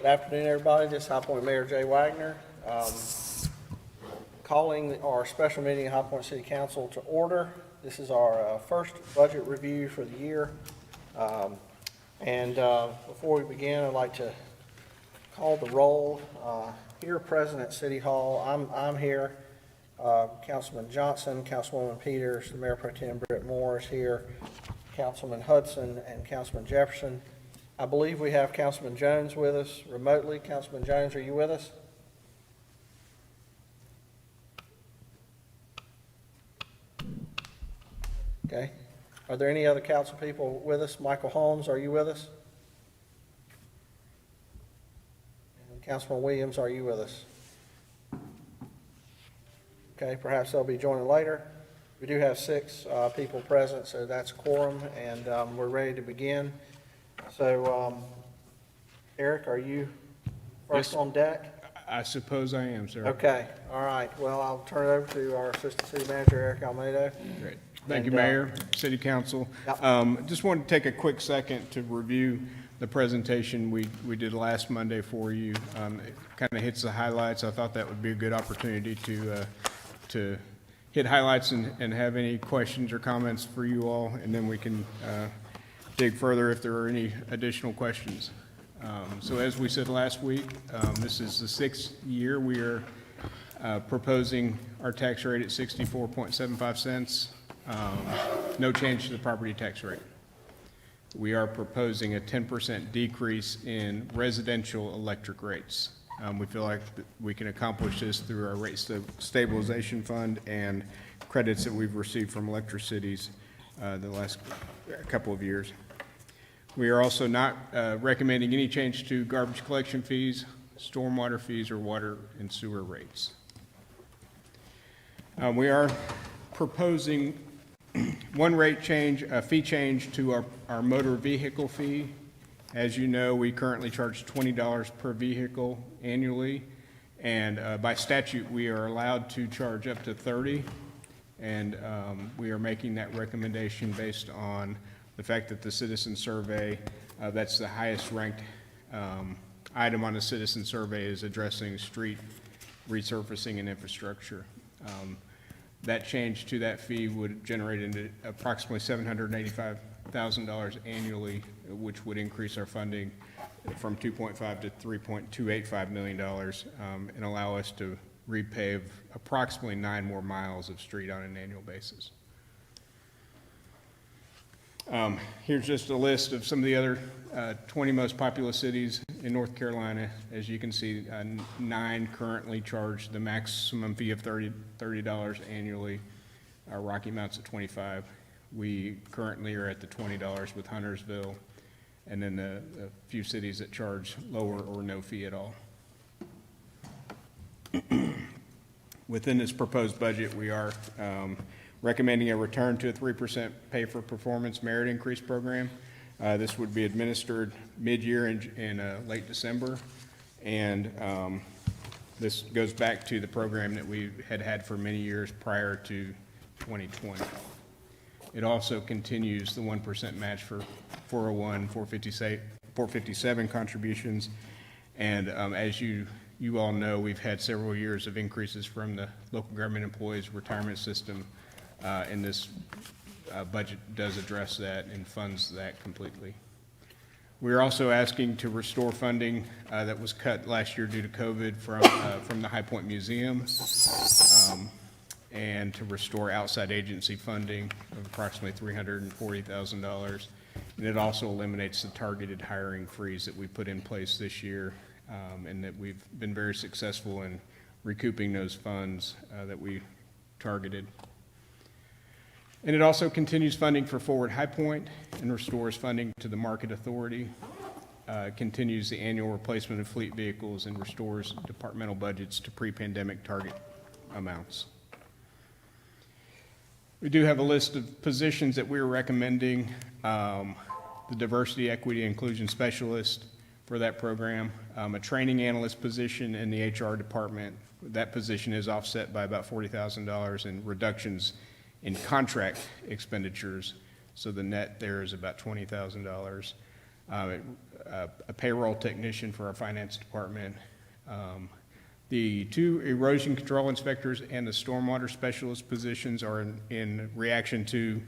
Good afternoon, everybody. This is High Point Mayor Jay Wagner. Calling our special meeting of High Point City Council to order. This is our first budget review for the year. Before we begin, I'd like to call the roll. Here present at City Hall, I'm here. Councilman Johnson, Councilwoman Peters, the Mayor Pro Tem Britt Moore is here, Councilman Hudson, and Councilman Jefferson. I believe we have Councilman Jones with us remotely. Councilman Jones, are you with us? Okay. Are there any other council people with us? Michael Holmes, are you with us? And Councilman Williams, are you with us? Okay, perhaps they'll be joining later. We do have 6 people present, so that's quorum, and we're ready to begin. So, Eric, are you first on deck? I suppose I am, sir. Okay, all right. Well, I'll turn it over to our Assistant City Manager, Eric Almeida. Great. Thank you, Mayor, City Council. Yep. Just wanted to take a quick second to review the presentation we did last Monday for you. It kind of hits the highlights. I thought that would be a good opportunity to hit highlights and have any questions or comments for you all, and then we can dig further if there are any additional questions. So as we said last week, this is the 6th year we are proposing our tax rate at 64.75 cents. No change to the property tax rate. We are proposing a 10% decrease in residential electric rates. We feel like we can accomplish this through our rate stabilization fund and credits that we've received from electricities the last couple of years. We are also not recommending any change to garbage collection fees, stormwater fees, or water and sewer rates. We are proposing one rate change, a fee change to our motor vehicle fee. As you know, we currently charge $20 per vehicle annually, and by statute, we are allowed to charge up to $30, and we are making that recommendation based on the fact that the citizen survey, that's the highest ranked item on the citizen survey, is addressing street resurfacing and infrastructure. That change to that fee would generate into approximately $785,000 annually, which would increase our funding from $2.5 to $3.285 million and allow us to repave approximately 9 more miles of street on an annual basis. Here's just a list of some of the other 20 most populous cities in North Carolina. As you can see, 9 currently charge the maximum fee of $30 annually. Rocky Mount's at $25. We currently are at the $20 with Huntersville, and then the few cities that charge lower or no fee at all. Within this proposed budget, we are recommending a return to a 3% pay for performance merit increase program. This would be administered mid-year in late December, and this goes back to the program that we had for many years prior to 2020. It also continues the 1% match for 401, 457 contributions, and as you all know, we've had several years of increases from the local government employees retirement system. And this budget does address that and funds that completely. We are also asking to restore funding that was cut last year due to COVID from the High Point Museum, and to restore outside agency funding of approximately $340,000. And it also eliminates the targeted hiring freeze that we put in place this year, and that we've been very successful in recouping those funds that we targeted. And it also continues funding for Forward High Point and restores funding to the Market Authority, continues the annual replacement of fleet vehicles, and restores departmental budgets to pre-pandemic target amounts. We do have a list of positions that we're recommending. The Diversity, Equity, Inclusion Specialist for that program, a training analyst position in the HR department. That position is offset by about $40,000 in reductions in contract expenditures, so the net there is about $20,000. a payroll technician for our finance department. The 2 erosion control inspectors and the stormwater specialist positions are in reaction to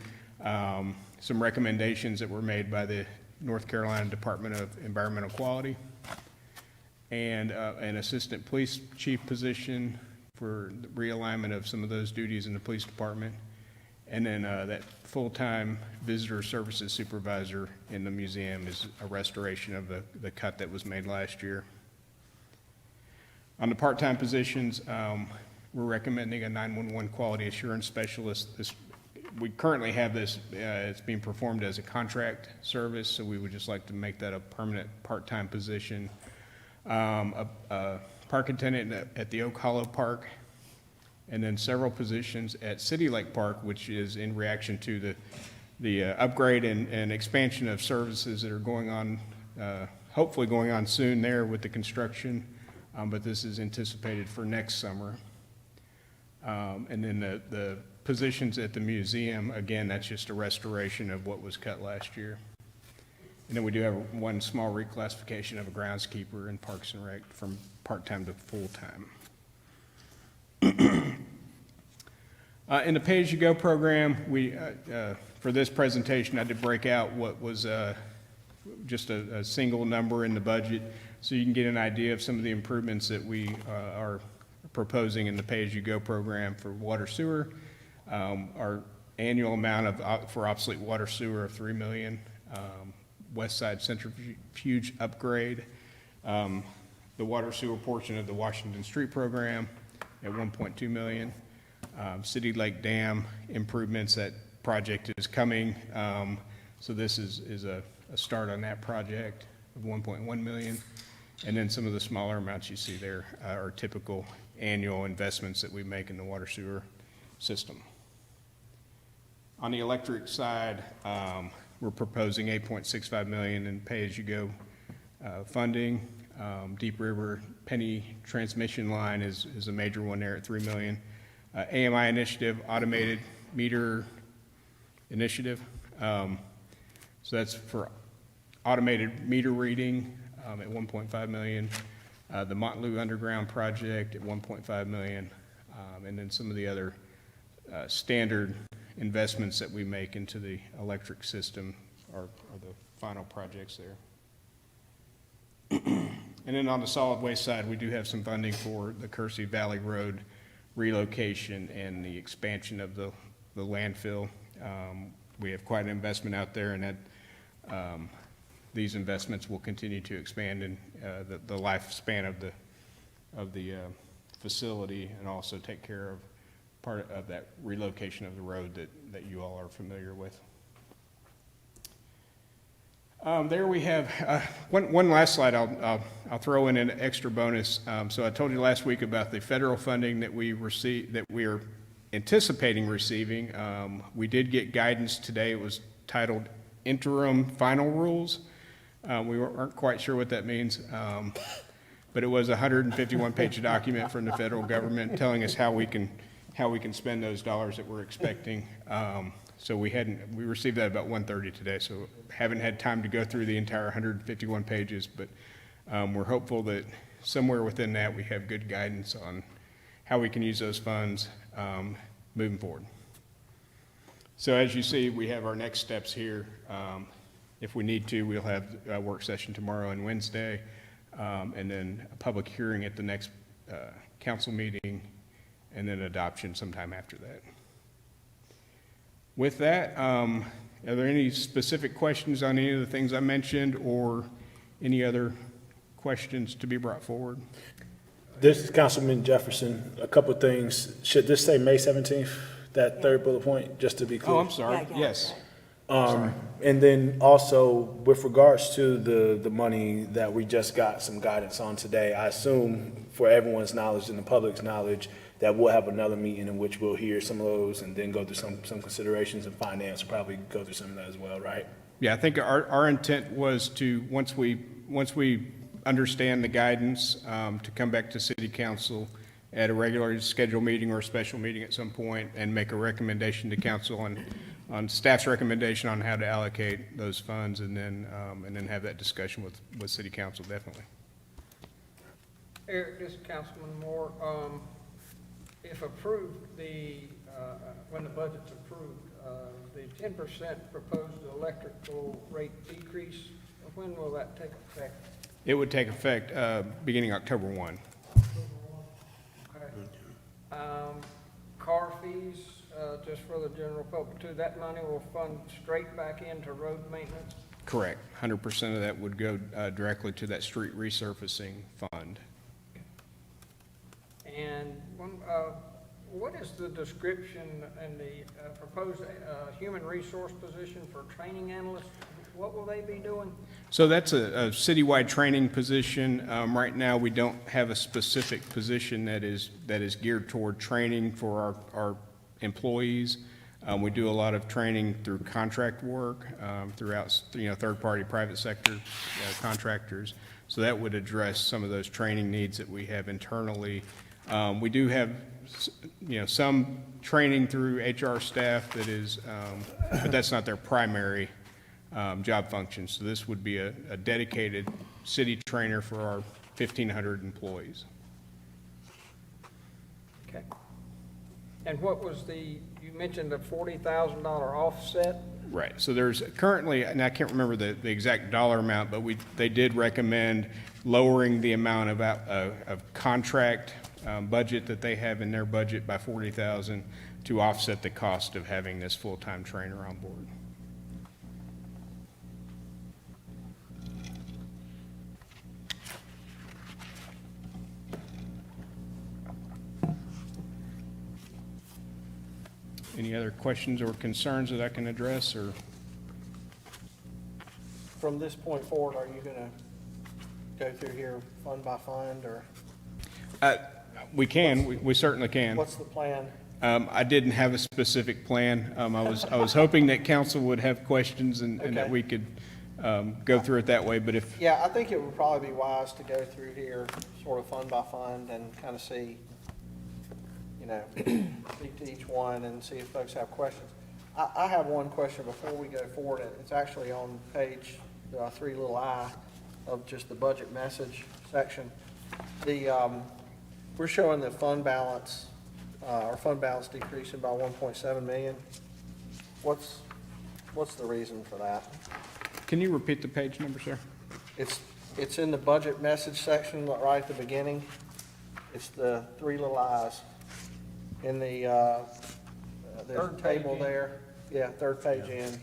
some recommendations that were made by the North Carolina Department of Environmental Quality, and an assistant police chief position for the realignment of some of those duties in the police department, and then that full-time visitor services supervisor in the museum is a restoration of the cut that was made last year. On the part-time positions, we're recommending a 911 quality assurance specialist. We currently have this, it's being performed as a contract service, so we would just like to make that a permanent part-time position. A park attendant at the Oak Hollow Park, and then several positions at City Lake Park, which is in reaction to the upgrade and expansion of services that are going on, hopefully going on soon there with the construction, but this is anticipated for next summer. And then the positions at the museum, again, that's just a restoration of what was cut last year. And then we do have one small reclassification of a groundskeeper in Parks and Rec from part-time to full-time. In the pay-as-you-go program, we, for this presentation, I did break out what was just a single number in the budget, so you can get an idea of some of the improvements that we are proposing in the pay-as-you-go program for water sewer. Our annual amount for obsolete water sewer of $3 million. West Side Centrifuge upgrade, the water sewer portion of the Washington Street program at $1.2 million. City Lake Dam improvements, that project is coming. So this is a start on that project of $1.1 million. And then some of the smaller amounts you see there are typical annual investments that we make in the water sewer system. On the electric side, we're proposing $8.65 million in pay-as-you-go funding. Deep River Penny transmission line is a major one there at $3 million. AMI initiative, automated meter initiative. So that's for automated meter reading at $1.5 million. The Montlou Underground project at $1.5 million. And then some of the other standard investments that we make into the electric system are the final projects there. And then on the solid waste side, we do have some funding for the Kersey Valley Road relocation and the expansion of the landfill. We have quite an investment out there, and that these investments will continue to expand in the lifespan of the facility, and also take care of part of that relocation of the road that you all are familiar with. There we have one last slide. I'll throw in an extra bonus. So I told you last week about the federal funding that we are anticipating receiving. We did get guidance today. It was titled Interim Final Rules. We weren't quite sure what that means, but it was a 151-page document from the federal government telling us how we can spend those dollars that we're expecting. So we received that about 1:30 today, so haven't had time to go through the entire 151 pages, but we're hopeful that somewhere within that we have good guidance on how we can use those funds moving forward. So as you see, we have our next steps here. If we need to, we'll have a work session tomorrow and Wednesday, and then a public hearing at the next council meeting, and then adoption sometime after that. With that, are there any specific questions on any of the things I mentioned, or any other questions to be brought forward? This is Councilman Jefferson. A couple of things. Should this say May 17th, that third bullet point, just to be clear? Oh, I'm sorry. Yeah. Yes. And then also, with regards to the money that we just got some guidance on today, I assume for everyone's knowledge and the public's knowledge that we'll have another meeting in which we'll hear some of those and then go through some considerations in finance, probably go through some of that as well, right? Yeah, I think our intent was to, once we understand the guidance, to come back to city council at a regular scheduled meeting or a special meeting at some point and make a recommendation to council on staff's recommendation on how to allocate those funds, and then have that discussion with city council, definitely. Eric, this is Councilman Moore. If approved, when the budget's approved, the 10% proposed electrical rate decrease, when will that take effect? It would take effect beginning October 1. Okay. Car fees, just for the general public too, that money will fund straight back into road maintenance? Correct. 100% of that would go directly to that street resurfacing fund. And what is the description and the proposed human resource position for training analysts? What will they be doing? So that's a citywide training position. Right now, we don't have a specific position that is geared toward training for our employees. We do a lot of training through contract work, throughout, third-party private sector contractors. So that would address some of those training needs that we have internally. We do have, some training through HR staff that is, but that's not their primary job function. So this would be a dedicated city trainer for our 1,500 employees. Okay. And what was you mentioned the $40,000 offset? Right. So there's currently, and I can't remember the exact dollar amount, but they did recommend lowering the amount of contract budget that they have in their budget by $40,000 to offset the cost of having this full-time trainer on board. Any other questions or concerns that I can address, or? From this point forward, are you gonna go through here fund by fund, or We can, we certainly can. what's the plan? I didn't have a specific plan. I was hoping that council would have questions and that Okay. we could go through it that way, but if, Yeah, I think it would probably be wise to go through here sort of fund by fund and kind of see, speak to each one and see if folks have questions. I have one question before we go forward, and it's actually on page 3 little I of just the budget message section. We're showing the fund balance, our fund balance decreasing by 1.7 million. What's the reason for that? can you repeat the page number, sir? It's in the budget message section right at the beginning. It's the 3 little I's in the, there's a Third table page in. there. Yeah, third page in.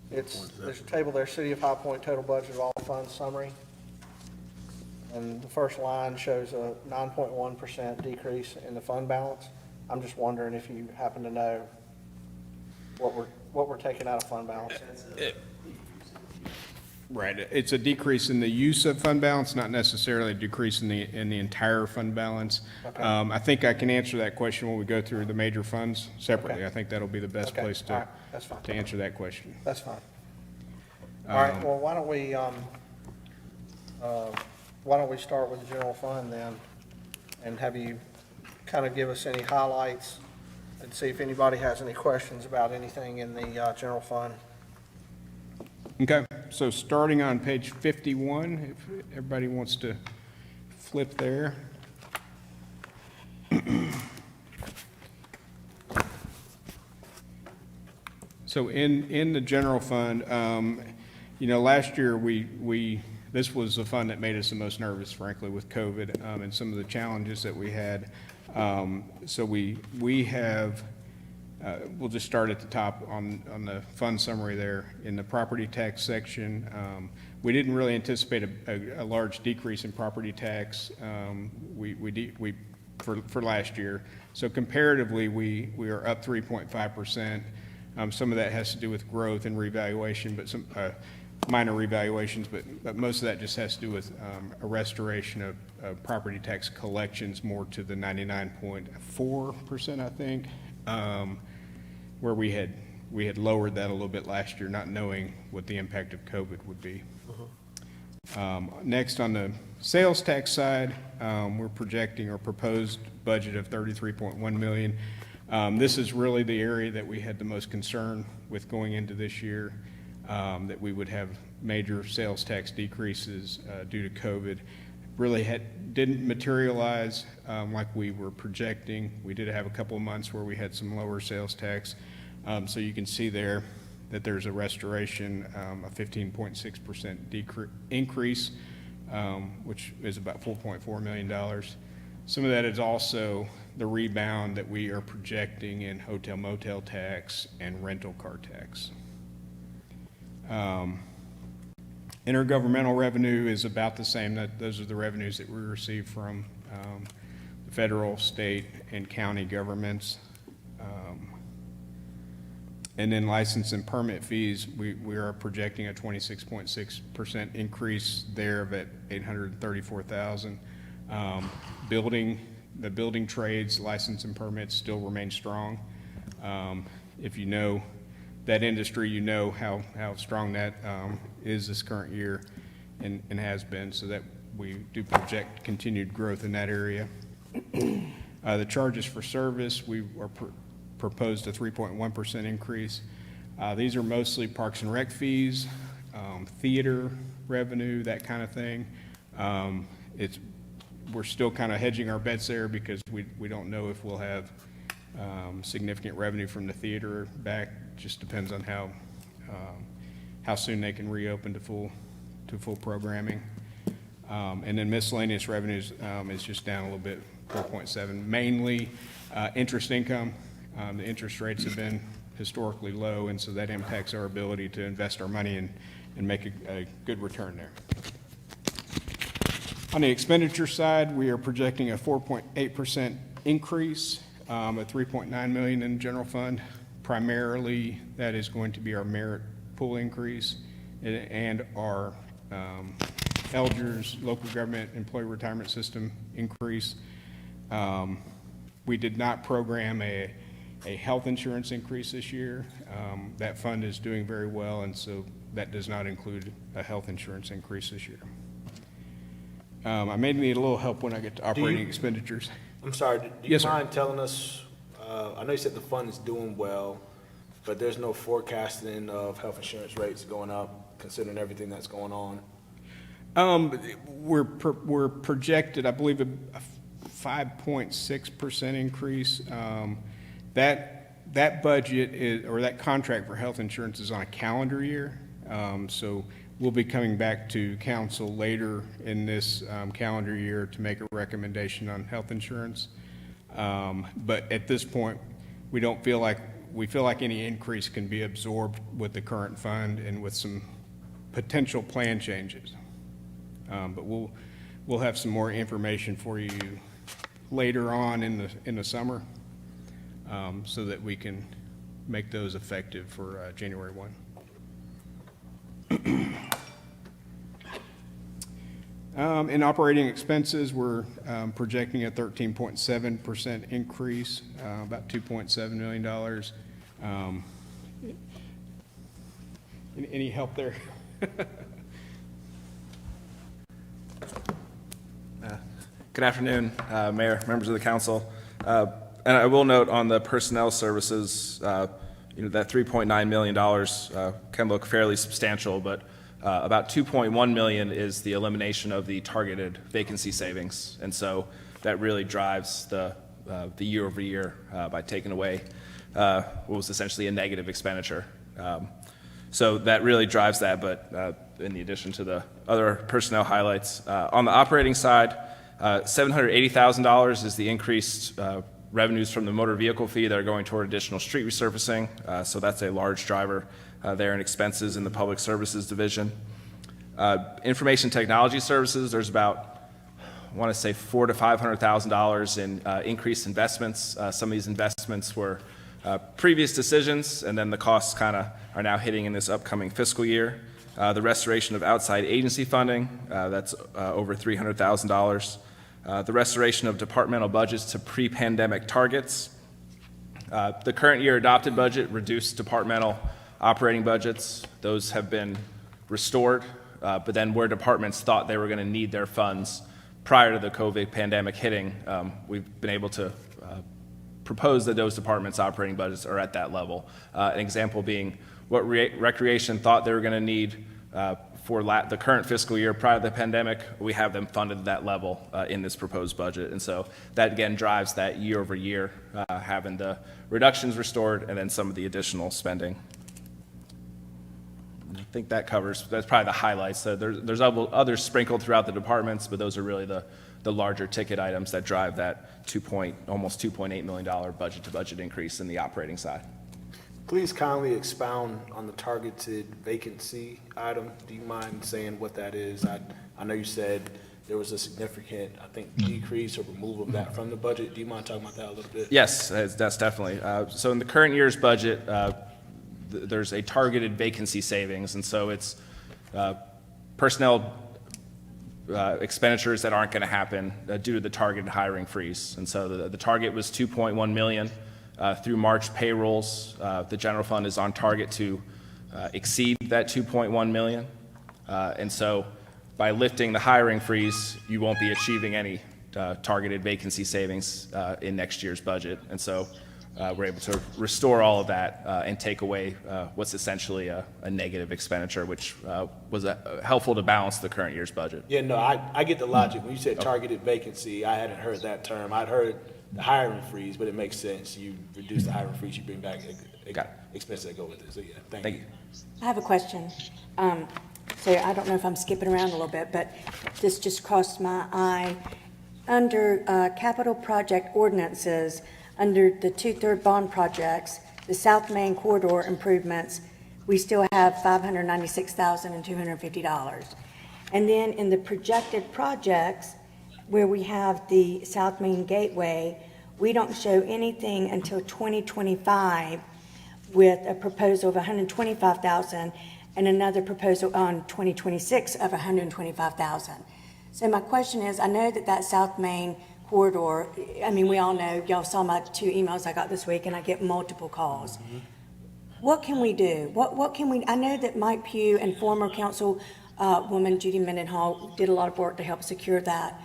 There's a table there, City of High Point total budget of all funds summary. And the first line shows a 9.1% decrease in the fund balance. I'm just wondering if you happen to know what we're taking out of fund balance. Right, it's a decrease in the use of fund balance, not necessarily a decrease in the entire fund balance. Okay. I think I can answer that question when we go through the major funds separately. Okay. I think that'll be the best Okay, place all right, that's fine. to answer that question. That's fine. All right, well, why don't we start with the general fund then, and have you kind of give us any highlights and see if anybody has any questions about anything in the general fund. Okay, so starting on page 51, if everybody wants to flip there. So in the general fund, last year this was the fund that made us the most nervous, frankly, with COVID and some of the challenges that we had. So we have. We'll just start at the top on the fund summary there. In the property tax section, we didn't really anticipate a large decrease in property tax for last year. So comparatively, we are up 3.5%. Some of that has to do with growth and revaluation, but some minor revaluations, but most of that just has to do with a restoration of property tax collections more to the 99.4%, I think. Where we had lowered that a little bit last year, not knowing what the impact of COVID would be. Next, on the sales tax side, we're projecting our proposed budget of $33.1 million. This is really the area that we had the most concern with going into this year, that we would have major sales tax decreases due to COVID. Really didn't materialize like we were projecting. We did have a couple of months where we had some lower sales tax. So you can see there that there's a restoration, a 15.6% increase, which is about $4.4 million. Some of that is also the rebound that we are projecting in hotel motel tax and rental car tax. Intergovernmental revenue is about the same. Those are the revenues that we receive from the federal, state, and county governments. And then license and permit fees, we are projecting a 26.6% increase there of at $834,000. The building trades license and permits still remain strong. If you know that industry, you know how strong that is this current year and has been, so that we do project continued growth in that area. The charges for service, we are proposed a 3.1% increase. These are mostly parks and rec fees, theater revenue, that kind of thing. We're still kind of hedging our bets there because we don't know if we'll have significant revenue from the theater back. Just depends on how soon they can reopen to full programming. And then miscellaneous revenues is just down a little bit, 4.7, mainly interest income. The interest rates have been historically low, and so that impacts our ability to invest our money and make a good return there. On the expenditure side, we are projecting a 4.8% increase, at $3.9 million in general fund. Primarily, that is going to be our merit pool increase and our Elders local government employee retirement system increase. We did not program a health insurance increase this year. That fund is doing very well, and so that does not include a health insurance increase this year. I may need a little help when I get to operating expenditures. I'm sorry, do you Yes, sir. mind telling us, I know you said the fund is doing well, but there's no forecasting of health insurance rates going up, considering everything that's going on. We're projected, I believe, a 5.6% increase. That budget is, or that contract for health insurance is on a calendar year. So we'll be coming back to council later in this calendar year to make a recommendation on health insurance. But at this point, we feel like any increase can be absorbed with the current fund and with some potential plan changes. But we'll have some more information for you later on in the summer, so that we can make those effective for January 1. In operating expenses, we're projecting a 13.7% increase, about $2.7 million. Any help there? Good afternoon, Mayor, members of the council. And I will note on the personnel services, that $3.9 million can look fairly substantial, but about $2.1 million is the elimination of the targeted vacancy savings. And so that really drives the year over year by taking away what was essentially a negative expenditure. So that really drives that, but in addition to the other personnel highlights. On the operating side, $780,000 is the increased revenues from the motor vehicle fee that are going toward additional street resurfacing. So that's a large driver there in expenses in the public services division. Information technology services, there's about, I want to say $400,000 to $500,000 in increased investments. Some of these investments were previous decisions, and then the costs kind of are now hitting in this upcoming fiscal year. The restoration of outside agency funding, that's over $300,000. The restoration of departmental budgets to pre-pandemic targets. The current year adopted budget reduced departmental operating budgets. Those have been restored, but then where departments thought they were going to need their funds prior to the COVID pandemic hitting, we've been able to propose that those departments' operating budgets are at that level. An example being what recreation thought they were going to need for the current fiscal year prior to the pandemic, we have them funded at that level in this proposed budget. And so that again drives that year over year, having the reductions restored and then some of the additional spending. I think that covers, that's probably the highlights. So there's others sprinkled throughout the departments, but those are really the larger ticket items that drive that almost $2.8 million budget to budget increase in the operating side. Please kindly expound on the targeted vacancy item. Do you mind saying what that is? I know you said there was a significant, I think, decrease or removal of that from the budget. Do you mind talking about that a little bit? Yes, that's definitely. So in the current year's budget, there's a targeted vacancy savings, and so it's personnel expenditures that aren't going to happen due to the targeted hiring freeze. And so the target was $2.1 million. Through March payrolls, the general fund is on target to exceed that $2.1 million. And so by lifting the hiring freeze, you won't be achieving any targeted vacancy savings in next year's budget. And so we're able to restore all of that and take away what's essentially a negative expenditure, which was helpful to balance the current year's budget. Yeah, no, I get the logic. When you said targeted vacancy, I hadn't heard that term. I'd heard the hiring freeze, but it makes sense. You reduce the hiring freeze, you bring back expenses that go with it. So yeah, thank you. I have a question. So I don't know if I'm skipping around a little bit, but this just crossed my eye. Under capital project ordinances, under the 2/3 bond projects, the South Main corridor improvements, we still have $596,250. And then in the projected projects, where we have the South Main Gateway, we don't show anything until 2025 with a proposal of $125,000 and another proposal on 2026 of $125,000. So my question is, I know that South Main corridor, I mean, we all know, y'all saw my 2 emails I got this week, and I get multiple calls. Mm-hmm. What can we do? What can we, I know that Mike Pugh and former councilwoman Judy Mendenhall did a lot of work to help secure that.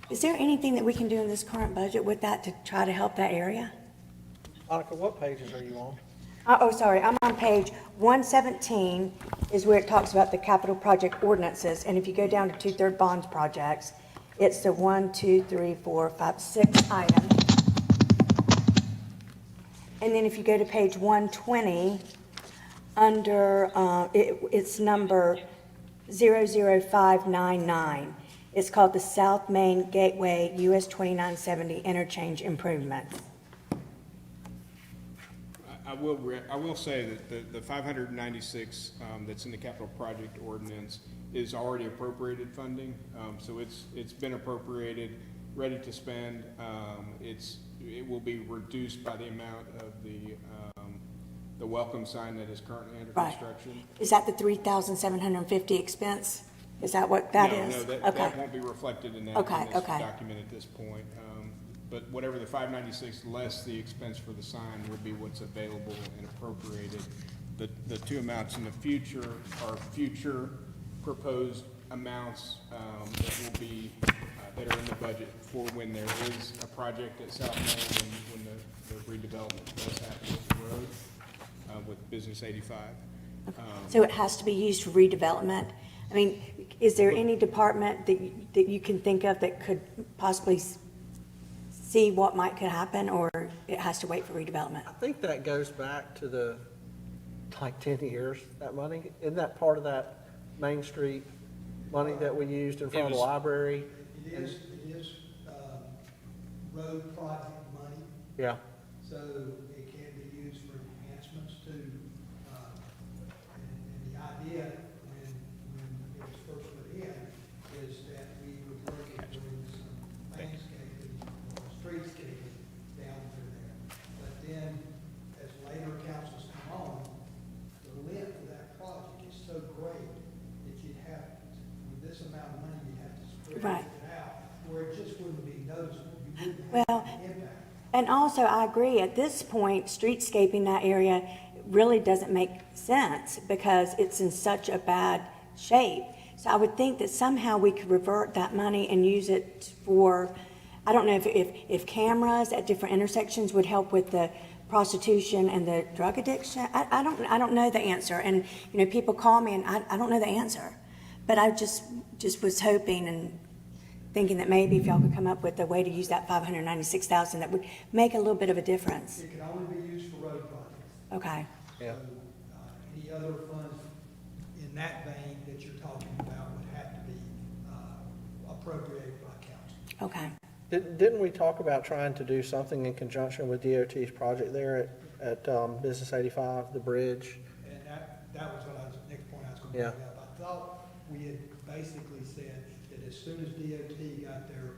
Is there anything that we can do in this current budget with that to try to help that area? Monica, what pages are you on? Sorry, I'm on page 117 is where it talks about the capital project ordinances. And if you go down to 2/3 bonds projects, it's the 1, 2, 3, 4, 5, 6 item. And then if you go to page 120, under, it's number 00599. It's called the South Main Gateway US 2970 Interchange Improvements. I will say that the 596 that's in the capital project ordinance is already appropriated funding. So it's been appropriated, ready to spend. It will be reduced by the amount of the welcome sign that is currently under construction. Is that the 3,750 expense? Is that what that is? No, that won't be reflected in that document at this point. But whatever the 596 less the expense for the sign will be what's available and appropriated. The 2 amounts in the future are future proposed amounts that will be that are in the budget for when there is a project at South Main when the redevelopment does happen with the road with Business 85. So it has to be used for redevelopment. I mean, is there any department that you can think of that could possibly see what could happen, or it has to wait for redevelopment? I think that goes back to the, 10 years, that money. Isn't that part of that Main Street money that we used in front of the library? It is road project money, Yeah. so it can be used for enhancements too. And the idea when it was first put in is that we would look at doing some landscaping or streetscaping down through there. But then, as later councils come on, the length of that project is so great that you'd have, with this amount of money, you'd have to spread Right. it out, where it just wouldn't be noticeable. You wouldn't have Well, the impact. and also I agree, at this point, streetscaping that area really doesn't make sense because it's in such a bad shape. So I would think that somehow we could revert that money and use it for, I don't know if cameras at different intersections would help with the prostitution and the drug addiction. I don't know the answer. And, you know, people call me and I don't know the answer. But I just was hoping and thinking that maybe if y'all could come up with a way to use that $596,000 that would make a little bit of a difference. It can only be used for road projects. Okay, Yeah. Any other funds in that vein that you're talking about would have to be appropriated by council. okay. Didn't we talk about trying to do something in conjunction with DOT's project there at Business 85, the bridge? And that was what next point I was going to Yeah. bring up. I thought we had basically said that as soon as DOT got their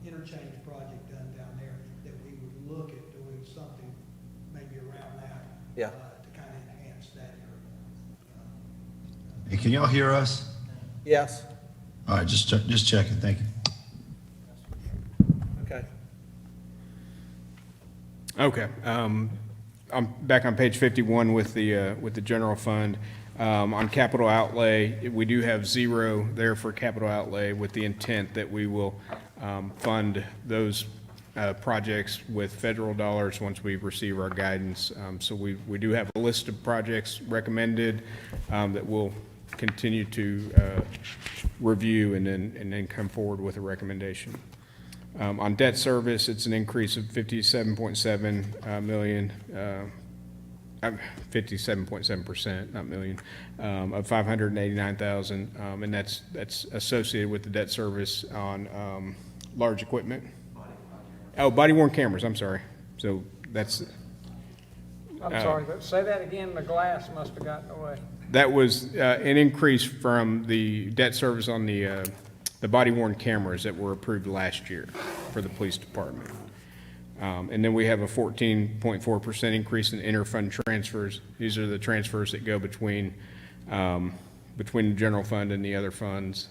interchange project done down there, that we would look at doing something maybe around that. Yeah. To kind of enhance that area. Hey, can y'all hear us? Yes. All right, just checking, thank you. Okay. Okay, I'm back on page 51 with the general fund. On capital outlay, we do have 0 there for capital outlay with the intent that we will fund those projects with federal dollars once we receive our guidance. So we do have a list of projects recommended that we'll continue to review and then come forward with a recommendation. On debt service, it's an increase of 57.7 million, 57.7%, not million, of 589,000, and that's associated with the debt service on large equipment. Oh, body worn cameras. I'm sorry. So that's I'm sorry, but say that again, the glass must have gotten away. that was an increase from the debt service on the body worn cameras that were approved last year for the police department. And then we have a 14.4% increase in interfund transfers. These are the transfers that go between the general fund and the other funds.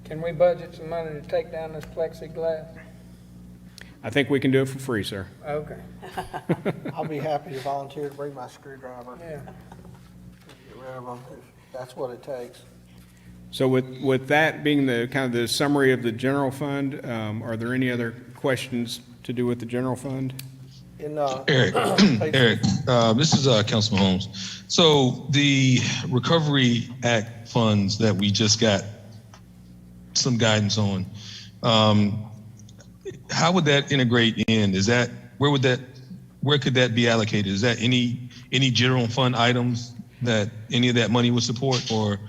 Can we budget some money to take down this plexiglass? I think we can do it for free, sir. Okay, I'll be happy to volunteer to bring my screwdriver. yeah. Get rid of them if that's what it takes. So with that being the kind of the summary of the general fund, are there any other questions to do with the general fund? In, Eric, Eric, this is Councilman Holmes. So the Recovery Act funds that we just got some guidance on, how would that integrate in? Is that where could that be allocated? Is that any general fund items that any of that money would support, or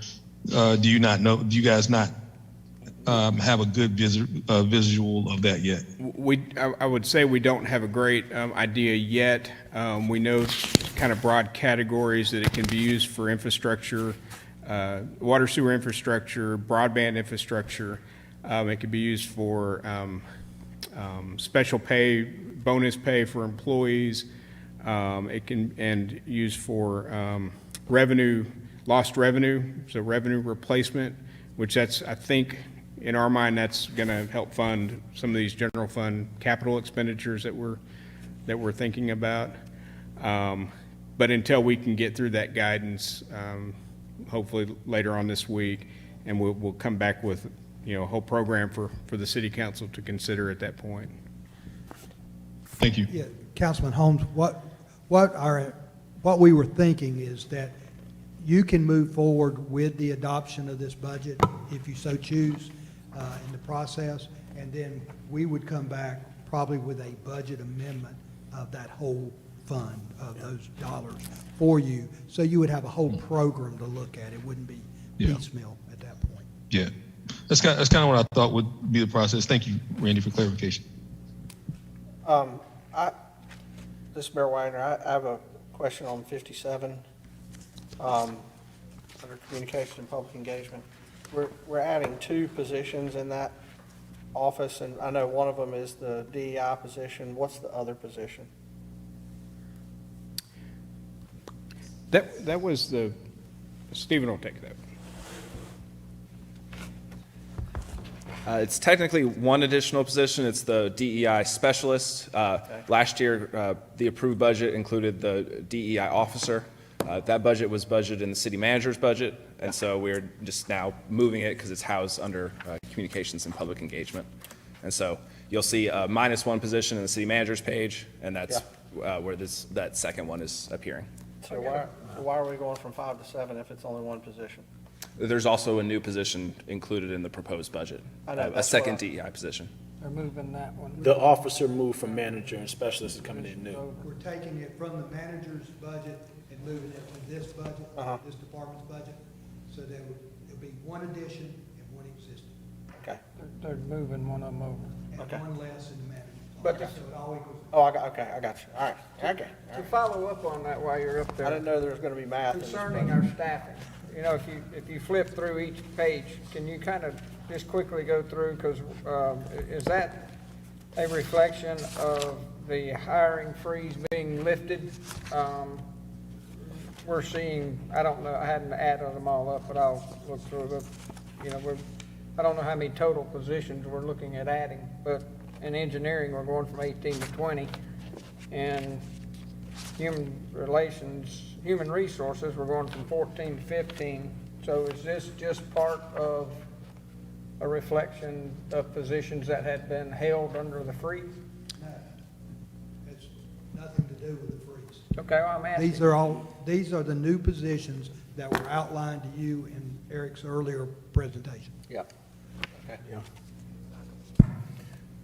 do you not know? Do you guys not have a good visual of that yet? I would say we don't have a great idea yet. We know kind of broad categories that it can be used for infrastructure, water sewer infrastructure, broadband infrastructure. It could be used for special pay, bonus pay for employees. It can and used for revenue, lost revenue, so revenue replacement, which that's, I think, in our mind, that's going to help fund some of these general fund capital expenditures that we're thinking about. But until we can get through that guidance, hopefully later on this week, and we'll come back with, a whole program for the city council to consider at that point. Thank you. Yeah, Councilman Holmes, what we were thinking is that you can move forward with the adoption of this budget if you so choose in the process, and then we would come back probably with a budget amendment of that whole fund of those dollars for you, so you would have a whole program to look at. It wouldn't be Yeah. piecemeal at that point. Yeah, that's kind of what I thought would be the process. Thank you, Randy, for clarification. This is Mayor Wagner. I have a question on 57, under communication and public engagement. We're adding 2 positions in that office, and I know one of them is the DEI position. What's the other position? That was Stephen will take that. It's technically one additional position. It's the DEI specialist. Last year, the approved budget included the DEI officer. That budget was budgeted in the city manager's budget, and so we're just now moving it because it's housed under communications and public engagement. And so you'll see a -1 position in the city manager's page, and that's where that second one is appearing. So why are we going from 5 to 7 if it's only one position? There's also a new position included in the proposed budget, I know, a that's second what DEI position. They're moving that one. The officer moved from manager and specialist is coming in new. So we're taking it from the manager's budget and moving it to this budget, this department's budget, so there will be one addition and one existing, Okay. They're moving one of them over. and Okay. one less in the manager's. But budget. So it all equals. Oh, I got you. All right, okay. To follow up on that while you're up there. I didn't know there was gonna be math in this Concerning budget. our staffing, you know, if you flip through each page, can you kind of just quickly go through, because is that a reflection of the hiring freeze being lifted? We're seeing, I don't know, I hadn't added them all up, but I'll look through it. You know, I don't know how many total positions we're looking at adding, but in engineering, we're going from 18 to 20. And human resources, we're going from 14 to 15. So is this just part of a reflection of positions that had been held under the freeze? No, it's nothing to do with the freeze. Okay, well, I'm asking. These are the new positions that were outlined to you in Eric's earlier presentation. Yeah. Okay.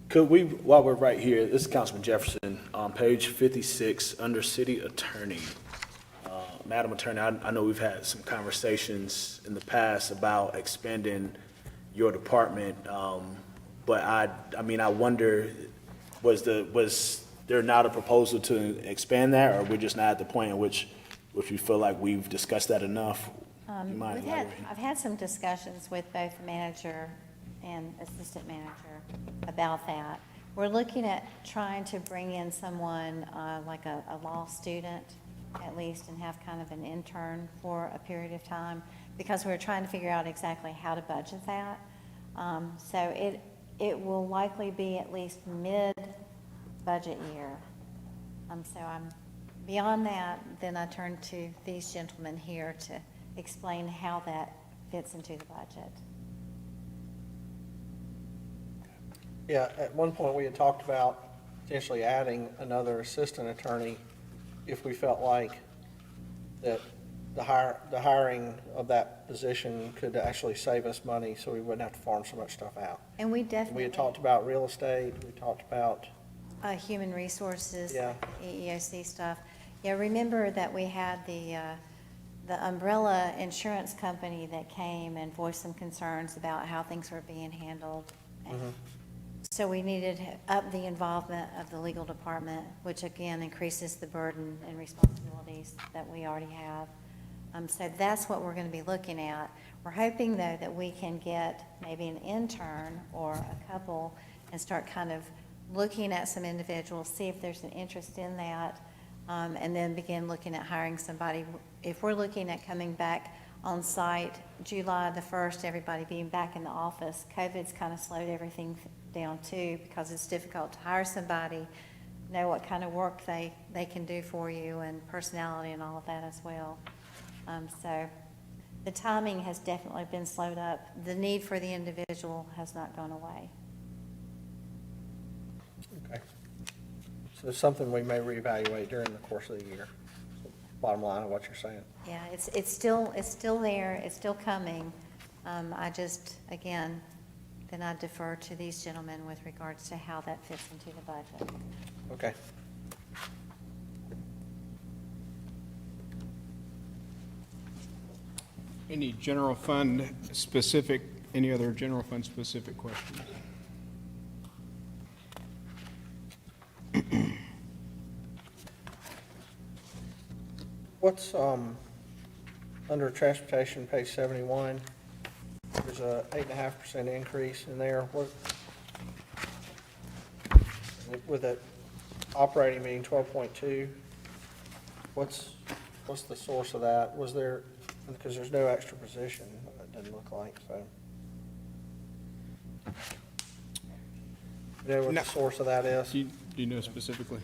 Could we, while we're right here, this is Councilman Jefferson, on page 56, under city attorney. Madam Attorney, I know we've had some conversations in the past about expanding your department, but I wonder, was there not a proposal to expand that, or we're just not at the point in which you feel like we've discussed that enough? You mind elaborating? I've had some discussions with both the manager and assistant manager about that. We're looking at trying to bring in someone like a law student at least, and have kind of an intern for a period of time, because we're trying to figure out exactly how to budget that. So it will likely be at least mid-budget year. So I'm beyond that, then I turn to these gentlemen here to explain how that fits into the budget. Yeah, at one point, we had talked about potentially adding another assistant attorney if we felt like that the hiring of that position could actually save us money, so we wouldn't have to farm so much stuff out. And we We definitely. had talked about real estate, we talked about, Human resources, Yeah. EEOC stuff. Yeah, remember that we had the umbrella insurance company that came and voiced some concerns about how things were being handled. And so we needed to up the involvement of the legal department, which again increases the burden and responsibilities that we already have. So that's what we're going to be looking at. We're hoping, though, that we can get maybe an intern or a couple and start kind of looking at some individuals, see if there's an interest in that, and then begin looking at hiring somebody. If we're looking at coming back on site July the 1st, everybody being back in the office, COVID's kind of slowed everything down too, because it's difficult to hire somebody, know what kind of work they can do for you, and personality and all of that as well. So the timing has definitely been slowed up. The need for the individual has not gone away. okay. So it's something we may reevaluate during the course of the year. Bottom line of what you're saying. Yeah, it's still there, it's still coming. I just, again, then I defer to these gentlemen with regards to how that fits into the budget. Okay. Any other general fund specific questions? What's, under transportation, page 71, there's a 8.5% increase in there. What, with it operating being 12.2, what's the source of that? Was there, because there's no extra position, it doesn't look like, so. You know what No. the source of that is? Do you know specifically?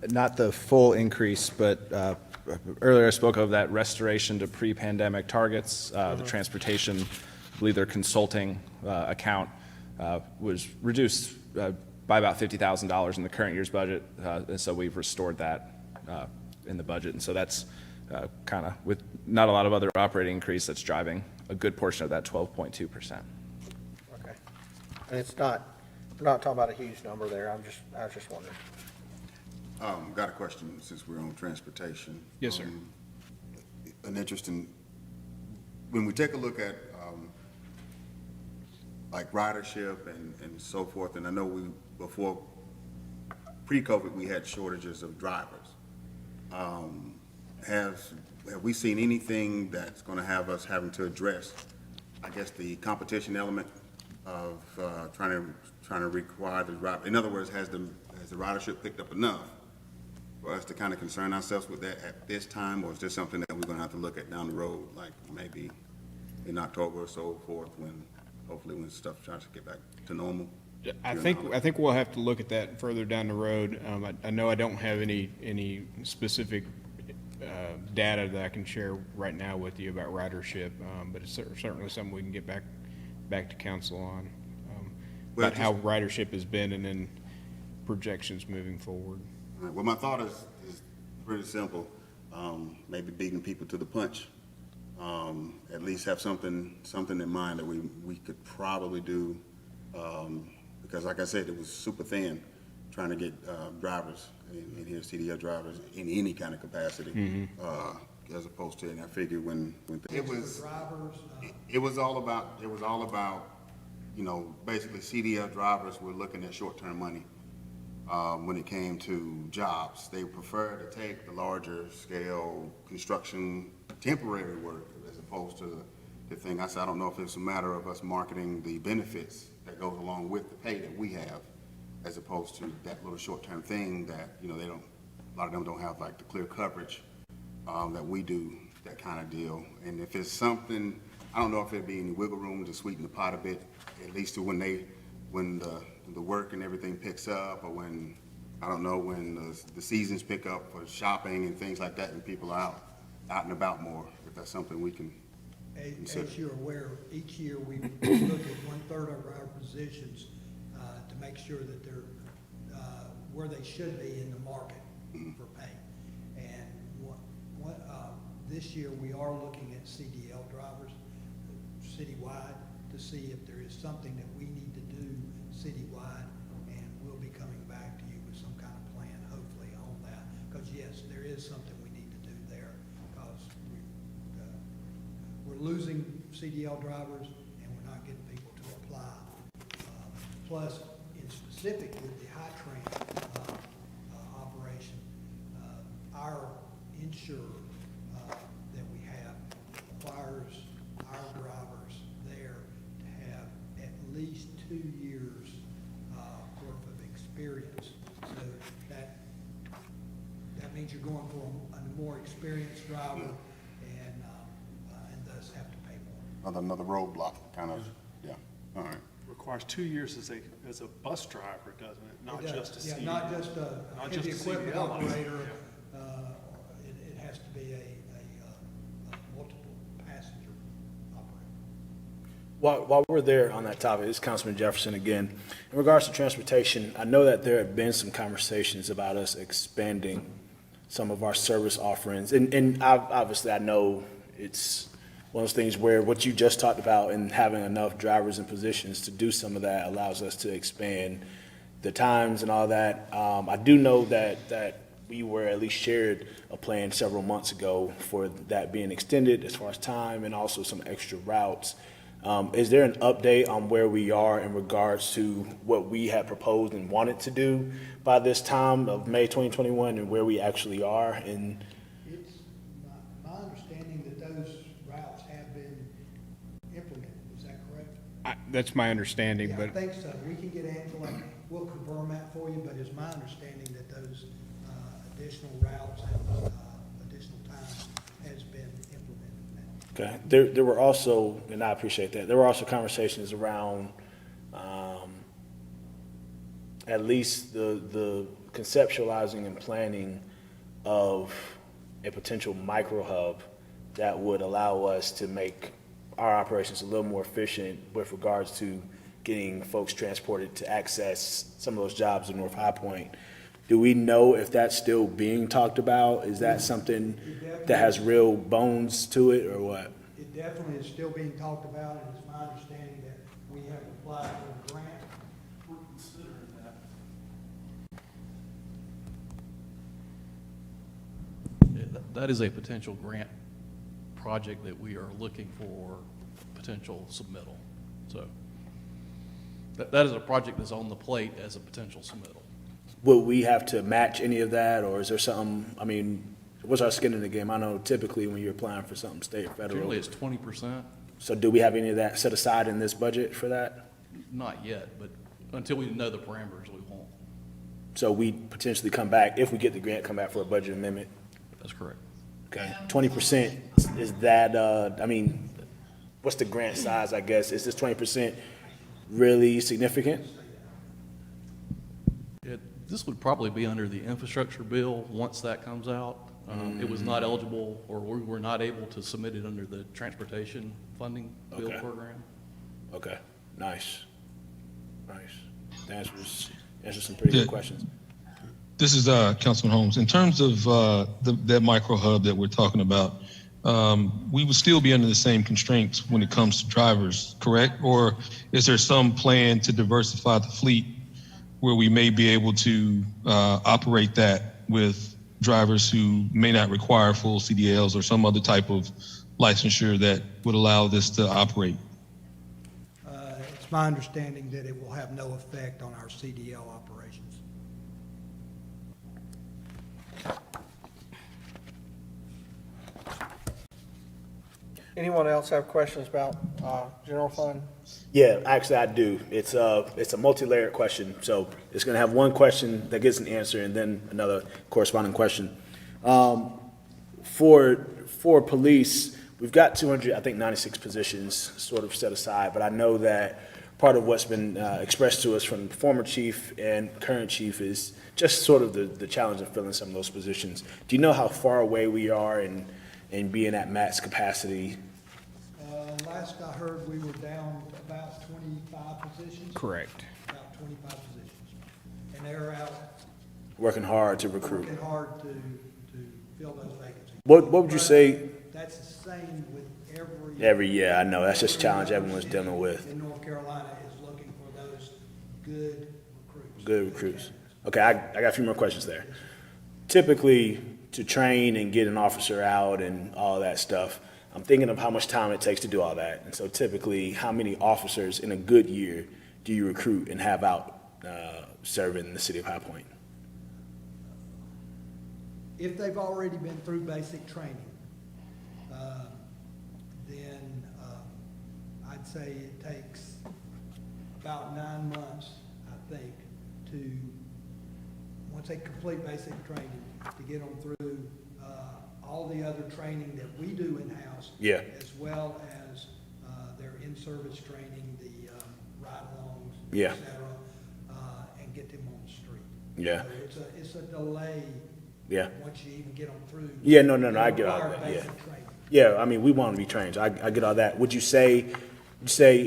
not the full increase, but earlier I spoke of that restoration to pre-pandemic targets. The transportation, I believe their consulting account was reduced by about $50,000 in the current year's budget, and so we've restored that in the budget. And so that's kind of, with not a lot of other operating increase, that's driving a good portion of that 12.2%. Okay. And it's not, we're not talking about a huge number there. I was just wondering. Got a question since we're on transportation. Yes, sir. An interesting, when we take a look at like ridership and so forth, and I know before pre-COVID, we had shortages of drivers. Have we seen anything that's going to have us having to address, I guess, the competition element of trying to require the driver? In other words, has the ridership picked up enough for us to kind of concern ourselves with that at this time, or is this something that we're going to have to look at down the road, like maybe in October or so forth, hopefully when stuff tries to get back to normal? I think we'll have to look at that further down the road. I know I don't have any specific data that I can share right now with you about ridership, but it's certainly something we can get back to council on, about how ridership has been and then projections moving forward. All right, well, my thought is pretty simple. Maybe beating people to the punch. At least have something in mind that we could probably do, because like I said, it was super thin trying to get drivers in here, CDL drivers in any kind of capacity, as opposed to, and I figured when it was all about, you know, basically CDL drivers were looking at short-term money. When it came to jobs, they prefer to take the larger scale construction temporary work as opposed to the thing. I said, I don't know if it's a matter of us marketing the benefits that goes along with the pay that we have, as opposed to that little short-term thing that, you know, a lot of them don't have like the clear coverage that we do, that kind of deal. And if it's something, I don't know if there'd be any wiggle room to sweeten the pot a bit, at least to when the work and everything picks up, or when, I don't know, when the seasons pick up for shopping and things like that, and people are out and about more, if that's something we can consider. As you're aware, each year we look at 1/3 of our positions to make sure that they're where they should be in the market for pay. And this year we are looking at CDL drivers citywide to see if there is something that we need to do citywide, and we'll be coming back to you with some kind of plan, hopefully, on that. Because yes, there is something we need to do there, because we're losing CDL drivers and we're not getting people to apply. Plus, in specific with the high train operation, our insurer that we have requires our drivers there to have at least 2 years worth of experience. So that means you're going for a more experienced driver, and thus have to pay more. Another roadblock, kind of, yeah, all right. Requires 2 years as a bus driver, doesn't it? Not just a CDL. Yeah, not just a heavy equipment CDL. operator. It has to be a multiple passenger operator. While we're there on that topic, this is Councilman Jefferson again. In regards to transportation, I know that there have been some conversations about us expanding some of our service offerings. And obviously, I know it's one of those things where what you just talked about and having enough drivers in positions to do some of that allows us to expand the times and all that. I do know that we were at least shared a plan several months ago for that being extended as far as time and also some extra routes. Is there an update on where we are in regards to what we had proposed and wanted to do by this time of May 2021 and where we actually are? And It's my understanding that those routes have been implemented. Is that correct? That's my understanding, Yeah, I but think so. We can get Angela, we'll confirm that for you, but it's my understanding that those additional routes and additional time has been implemented now. okay, there were also, and I appreciate that, there were also conversations around at least the conceptualizing and planning of a potential micro hub that would allow us to make our operations a little more efficient with regards to getting folks transported to access some of those jobs in North High Point. Do we know if that's still being talked about? Is that something that has real bones to it, or what? It definitely is still being talked about, and it's my understanding that we have applied for a grant. We're considering that. That is a potential grant project that we are looking for potential submittal. So that is a project that's on the plate as a potential submittal. Will we have to match any of that, or is there something, I mean, what's our skin in the game? I know typically when you're applying for something state or federal. Generally, it's 20%. So do we have any of that set aside in this budget for that? Not yet, but until we know the parameters, we won't. So we potentially come back, if we get the grant, come back for a budget amendment? That's correct. Okay, 20%, is that, I mean, what's the grant size, I guess? Is this 20% really significant? This would probably be under the infrastructure bill once that comes out. It was not eligible, or we were not able to submit it under the transportation funding bill Okay. program. Okay, nice. That answers some pretty good questions. This is Councilman Holmes. In terms of that micro hub that we're talking about, we would still be under the same constraints when it comes to drivers, correct? Or is there some plan to diversify the fleet where we may be able to operate that with drivers who may not require full CDLs or some other type of licensure that would allow this to operate? It's my understanding that it will have no effect on our CDL operations. Anyone else have questions about general fund? Yeah, actually I do. It's a multi-layered question, so it's gonna have one question that gets an answer and then another corresponding question. For police, we've got 96 positions sort of set aside, but I know that part of what's been expressed to us from the former chief and current chief is just sort of the challenge of filling some of those positions. Do you know how far away we are in being at max capacity? Last I heard, we were down about 25 positions. Correct. About 25 positions. And they're out Working hard to recruit. working hard to fill those vacancies. What would you say? That's the same with Every year, I know, that's just a challenge everyone's dealing with. in North Carolina is looking for those good recruits. Good recruits. Okay, I got a few more questions there. Typically, to train and get an officer out and all that stuff, I'm thinking of how much time it takes to do all that. And so typically, how many officers in a good year do you recruit and have out serving the city of High Point? If they've already been through basic training, then I'd say it takes about 9 months, I think, to, once they complete basic training, to get them through all the other training that we do in-house. Yeah. As well as their in-service training, the ride-alongs, Yeah. et cetera, and get them on the street. Yeah. So it's a delay. Yeah. Once you even get them through. Yeah, no, I get all Require that, yeah. basic training. Yeah, I mean, we want to be trained, so I get all that. Would you say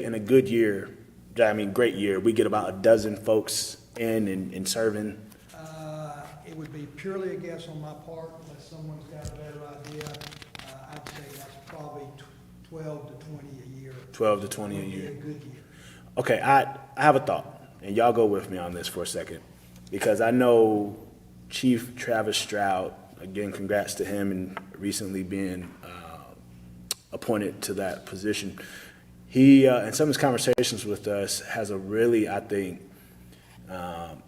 in a good year, great year, we get about a dozen folks in serving? It would be purely a guess on my part, unless someone's got a better idea. I'd say that's probably 12 to 20 a year. 12 to 20 a Would be year. a good year. Okay, I have a thought, and y'all go with me on this for a second, because I know Chief Travis Stroud, again, congrats to him and recently being appointed to that position. He, in some of his conversations with us, has a really, I think,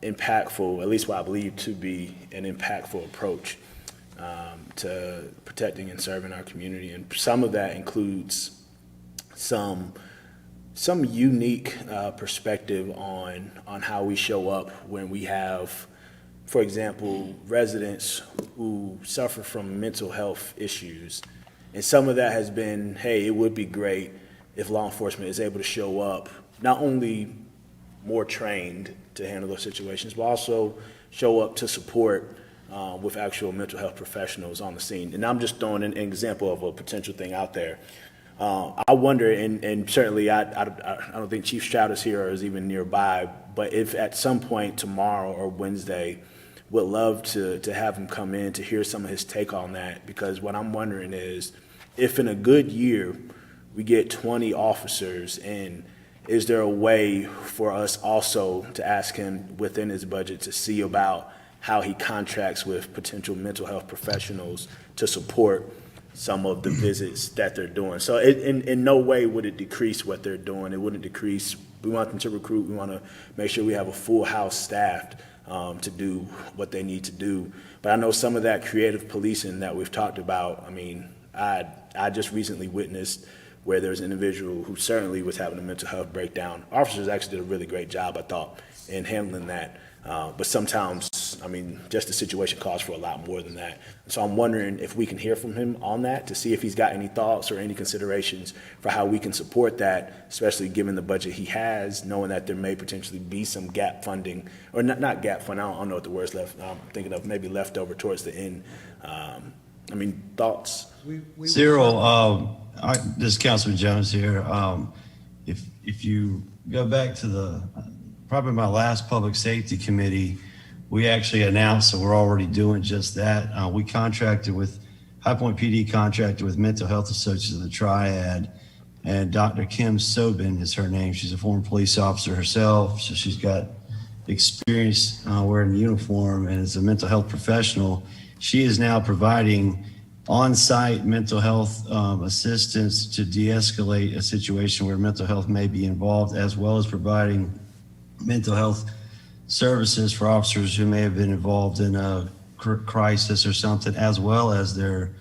impactful, at least what I believe to be an impactful approach to protecting and serving our community. And some of that includes some unique perspective on how we show up when we have, for example, residents who suffer from mental health issues. And some of that has been, hey, it would be great if law enforcement is able to show up, not only more trained to handle those situations, but also show up to support with actual mental health professionals on the scene. And I'm just throwing an example of a potential thing out there. I wonder, and certainly I don't think Chief Stroud is here or is even nearby, but if at some point tomorrow or Wednesday, would love to have him come in to hear some of his take on that, because what I'm wondering is, if in a good year we get 20 officers in, is there a way for us also to ask him within his budget to see about how he contracts with potential mental health professionals to support some of the visits that they're doing? So in no way would it decrease what they're doing. It wouldn't decrease. We want them to recruit. We want to make sure we have a full house staffed to do what they need to do. But I know some of that creative policing that we've talked about, I mean, I just recently witnessed where there's an individual who certainly was having a mental health breakdown. Officers actually did a really great job, I thought, in handling that. But sometimes, I mean, just the situation calls for a lot more than that. So I'm wondering if we can hear from him on that to see if he's got any thoughts or any considerations for how we can support that, especially given the budget he has, knowing that there may potentially be some gap funding, or not gap fund, I don't know what the word's left, I'm thinking of maybe leftover towards the end. I mean, thoughts? Cyril, this is Councilman Jones here. If you go back to probably my last public safety committee, we actually announced that we're already doing just that. We contracted with, High Point PD contracted with Mental Health Associates of the Triad, and Dr. Kim Sobin is her name. She's a former police officer herself, so she's got experience wearing the uniform and is a mental health professional. She is now providing on-site mental health assistance to de-escalate a situation where mental health may be involved, as well as providing mental health services for officers who may have been involved in a crisis or something, as well as their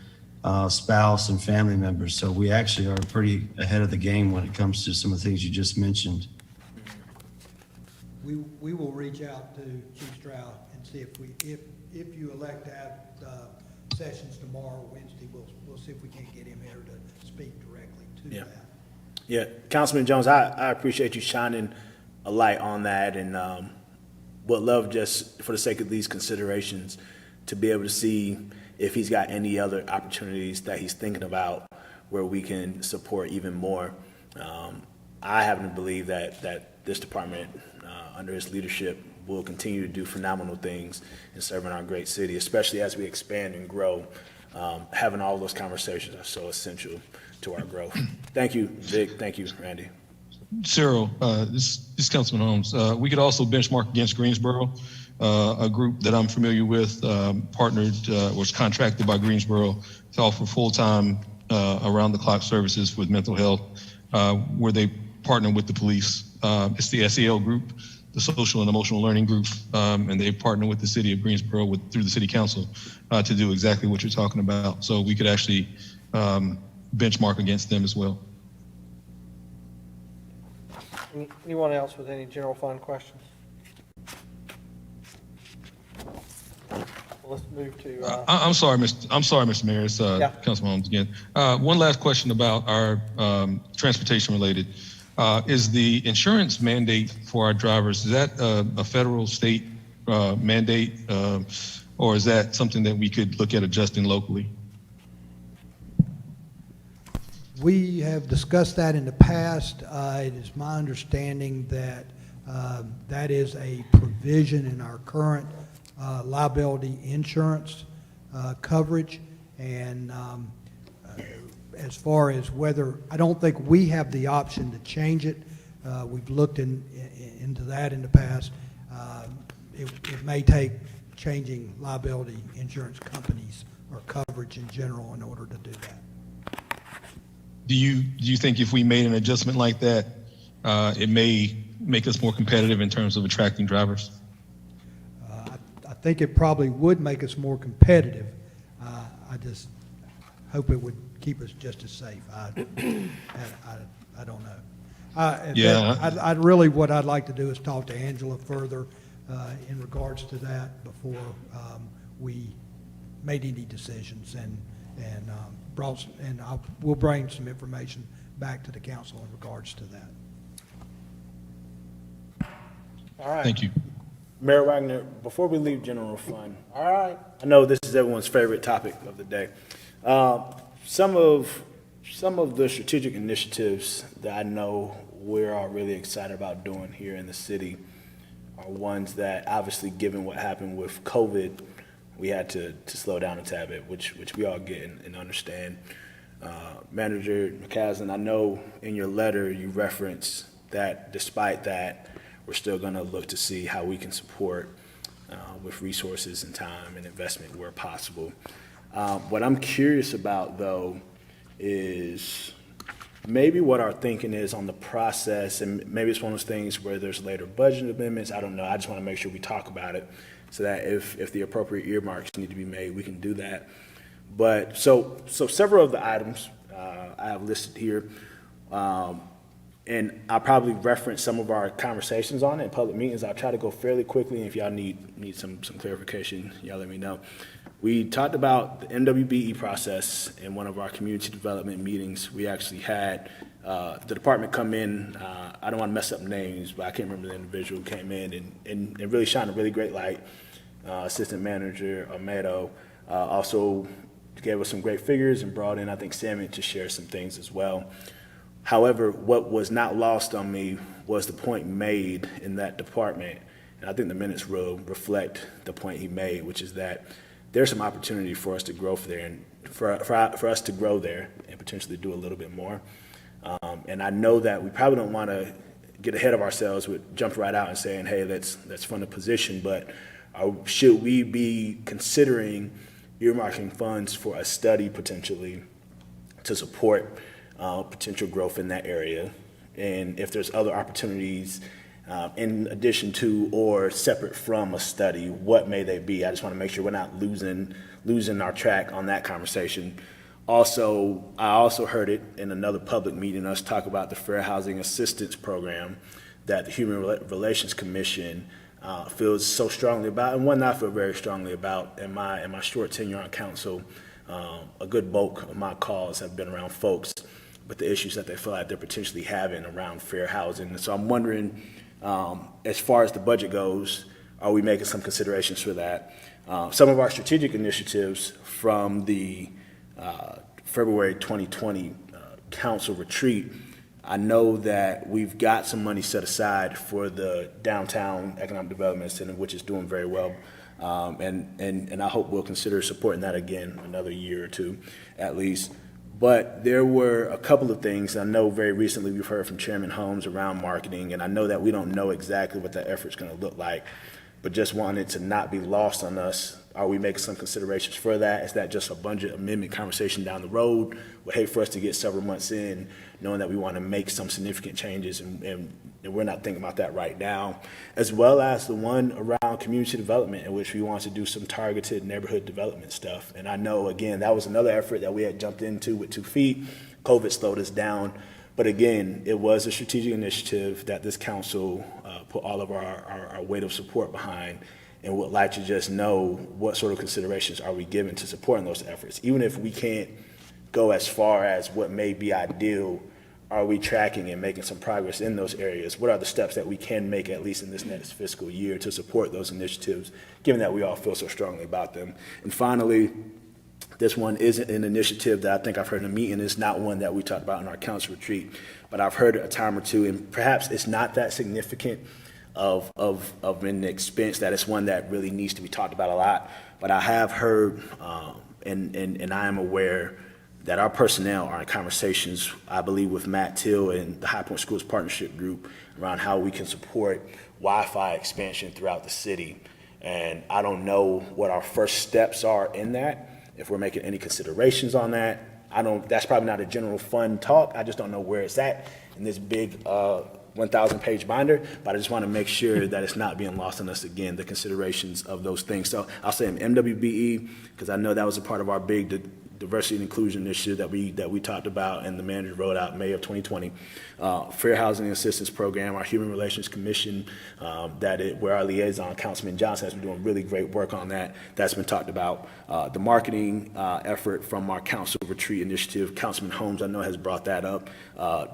spouse and family members. So we actually are pretty ahead of the game when it comes to some of the things you just mentioned. We will reach out to Chief Stroud and see if you elect to have sessions tomorrow, Wednesday, we'll see if we can't get him here to speak directly to that. Yeah, Councilman Jones, I appreciate you shining a light on that, and would love, just for the sake of these considerations, to be able to see if he's got any other opportunities that he's thinking about where we can support even more. I happen to believe that this department, under his leadership, will continue to do phenomenal things in serving our great city, especially as we expand and grow. Having all those conversations are so essential to our growth. Thank you, Vic. Thank you, Randy. Cyril, this is Councilman Holmes. We could also benchmark against Greensboro, a group that I'm familiar with, was contracted by Greensboro to offer full-time, around-the-clock services with mental health, where they partner with the police. It's the SEL group, the Social and Emotional Learning Group, and they partner with the city of Greensboro through the city council to do exactly what you're talking about. So we could actually benchmark against them as well. Anyone else with any general fund questions? Well, let's move to. I'm sorry, Mr. Mayor. It's Councilman Holmes again. One last question about our transportation related. Is the insurance mandate for our drivers, is that a federal, state mandate, or is that something that we could look at adjusting locally? We have discussed that in the past. It is my understanding that that is a provision in our current liability insurance coverage. And as far as whether, I don't think we have the option to change it. We've looked into that in the past. It may take changing liability insurance companies or coverage in general in order to do that. Do you think if we made an adjustment like that, it may make us more competitive in terms of attracting drivers? I think it probably would make us more competitive. I just hope it would keep us just as safe. I don't know. I'd really, what I'd like to do is talk to Angela further in regards to that before we made any decisions, and we'll bring some information back to the council in regards to that. All right. Thank you. Mayor Wagner, before we leave general fund, All right. I know this is everyone's favorite topic of the day. Some of the strategic initiatives that I know we're all really excited about doing here in the city are ones that, obviously, given what happened with COVID, we had to slow down a tad bit, which we all get and understand. Manager McCaslin, I know in your letter you referenced that despite that, we're still going to look to see how we can support with resources and time and investment where possible. What I'm curious about, though, is maybe what our thinking is on the process, and maybe it's one of those things where there's later budget amendments. I don't know. I just want to make sure we talk about it so that if the appropriate earmarks need to be made, we can do that. But so several of the items I have listed here, and I'll probably reference some of our conversations on it in public meetings. I'll try to go fairly quickly, and if y'all need some clarification, y'all let me know. We talked about the MWBE process in one of our community development meetings. We actually had the department come in. I don't want to mess up names, but I can't remember the individual who came in and really shined a really great light. Assistant Manager Almedo also gave us some great figures and brought in, I think, Sammy to share some things as well. However, what was not lost on me was the point made in that department, and I think the minutes will reflect the point he made, which is that there's some opportunity for us to grow there and for us to grow there and potentially do a little bit more. And I know that we probably don't want to get ahead of ourselves with jump right out and saying, hey, let's fund a position, but should we be considering earmarking funds for a study potentially to support potential growth in that area? And if there's other opportunities in addition to or separate from a study, what may they be? I just want to make sure we're not losing our track on that conversation. Also, I also heard it in another public meeting, us talk about the Fair Housing Assistance Program that the Human Relations Commission feels so strongly about, and one I feel very strongly about. In my short tenure on council, a good bulk of my calls have been around folks with the issues that they feel like they're potentially having around fair housing. And so I'm wondering, as far as the budget goes, are we making some considerations for that? Some of our strategic initiatives from the February 2020 council retreat, I know that we've got some money set aside for the Downtown Economic Development Center, which is doing very well. And I hope we'll consider supporting that again another year or two at least. But there were a couple of things. I know very recently we've heard from Chairman Holmes around marketing, and I know that we don't know exactly what that effort's going to look like, but just wanted to not be lost on us. Are we making some considerations for that? Is that just a budget amendment conversation down the road? Would hate for us to get several months in knowing that we want to make some significant changes, and we're not thinking about that right now, as well as the one around community development, in which we want to do some targeted neighborhood development stuff. And I know, again, that was another effort that we had jumped into with 2 feet. COVID slowed us down. But again, it was a strategic initiative that this council put all of our weight of support behind, and would like to just know what sort of considerations are we giving to supporting those efforts. Even if we can't go as far as what may be ideal, are we tracking and making some progress in those areas? What are the steps that we can make, at least in this next fiscal year, to support those initiatives, given that we all feel so strongly about them? And finally, this one isn't an initiative that I think I've heard in a meeting. It's not one that we talked about in our council retreat, but I've heard it a time or two, and perhaps it's not that significant of an expense that it's one that really needs to be talked about a lot. But I have heard, and I am aware that our personnel are in conversations, I believe, with Matt Till and the High Point Schools Partnership Group around how we can support Wi-Fi expansion throughout the city. And I don't know what our first steps are in that, if we're making any considerations on that. That's probably not a general fund talk. I just don't know where it's at in this big 1,000-page binder, but I just want to make sure that it's not being lost on us again, the considerations of those things. So I'll say MWBE, because I know that was a part of our big diversity and inclusion initiative that we talked about and the manager wrote out in May of 2020. Fair Housing Assistance Program, our Human Relations Commission, where our liaison, Councilman Johnson, has been doing really great work on that. That's been talked about. The marketing effort from our council retreat initiative, Councilman Holmes, I know, has brought that up.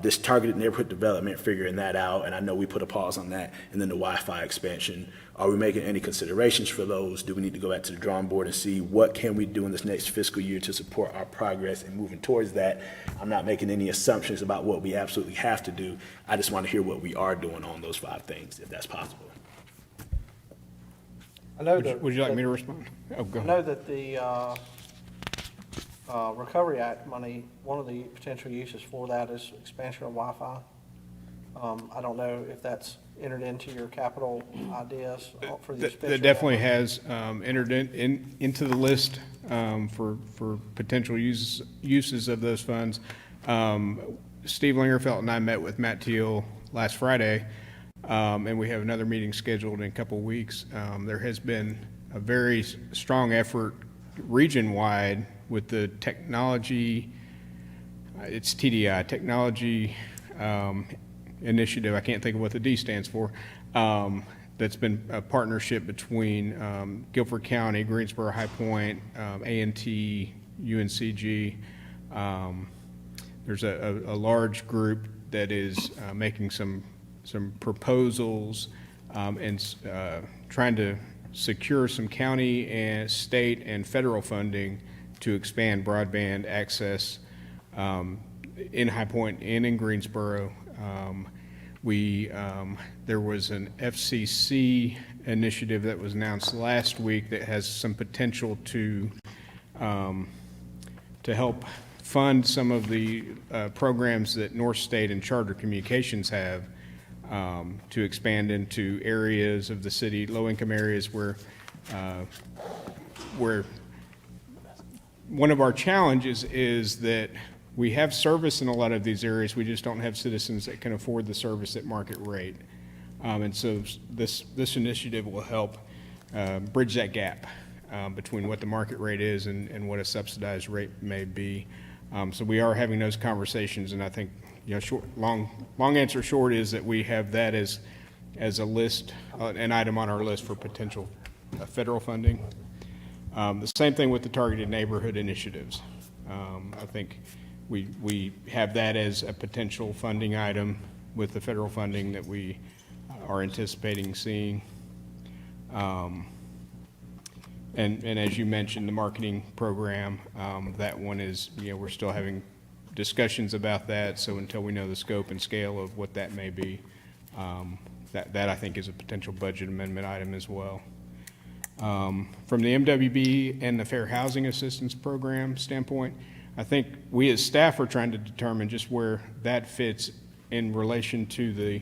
This targeted neighborhood development, figuring that out, and I know we put a pause on that. And then the Wi-Fi expansion. Are we making any considerations for those? Do we need to go back to the drawing board and see what can we do in this next fiscal year to support our progress and moving towards that? I'm not making any assumptions about what we absolutely have to do. I just want to hear what we are doing on those 5 things, if that's possible. I know Would you like me to respond? Oh, go I ahead. know that the Recovery Act money, one of the potential uses for that is expansion of Wi-Fi. I don't know if that's entered into your capital ideas for the expansion. That definitely has entered into the list for potential uses of those funds. Steve Lingerfeld and I met with Matt Teal last Friday, and we have another meeting scheduled in a couple of weeks. There has been a very strong effort region-wide with the technology, it's TDI, Technology Initiative, I can't think of what the D stands for, that's been a partnership between Guilford County, Greensboro, High Point, A&T, UNCG. There's a large group that is making some proposals and trying to secure some county and state and federal funding to expand broadband access in High Point and in Greensboro. There was an FCC initiative that was announced last week that has some potential to help fund some of the programs that North State and Charter Communications have to expand into areas of the city, low-income areas where one of our challenges is that we have service in a lot of these areas, we just don't have citizens that can afford the service at market rate. And so this initiative will help bridge that gap between what the market rate is and what a subsidized rate may be. So we are having those conversations, and I think, long answer short is that we have that as a list, an item on our list for potential federal funding. The same thing with the targeted neighborhood initiatives. I think we have that as a potential funding item with the federal funding that we are anticipating seeing. And as you mentioned, the marketing program, that one is, we're still having discussions about that. So until we know the scope and scale of what that may be, that I think is a potential budget amendment item as well. From the MWB and the Fair Housing Assistance Program standpoint, I think we as staff are trying to determine just where that fits in relation to the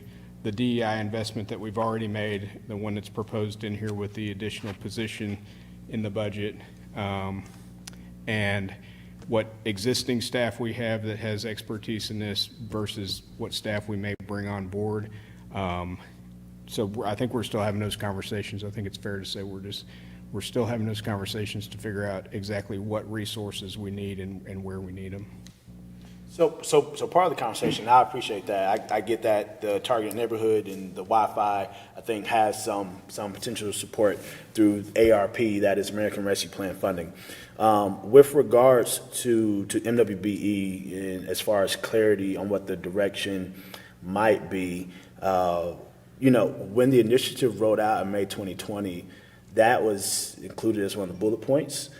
DEI investment that we've already made, the one that's proposed in here with the additional position in the budget, and what existing staff we have that has expertise in this versus what staff we may bring on board. So I think we're still having those conversations. I think it's fair to say we're still having those conversations to figure out exactly what resources we need and where we need them. So part of the conversation, I appreciate that. I get that the targeted neighborhood and the Wi-Fi, I think, has some potential support through ARP, that is American Rescue Plan funding. With regards to MWBE, and as far as clarity on what the direction might be, when the initiative rolled out in May 2020, that was included as one of the bullet points,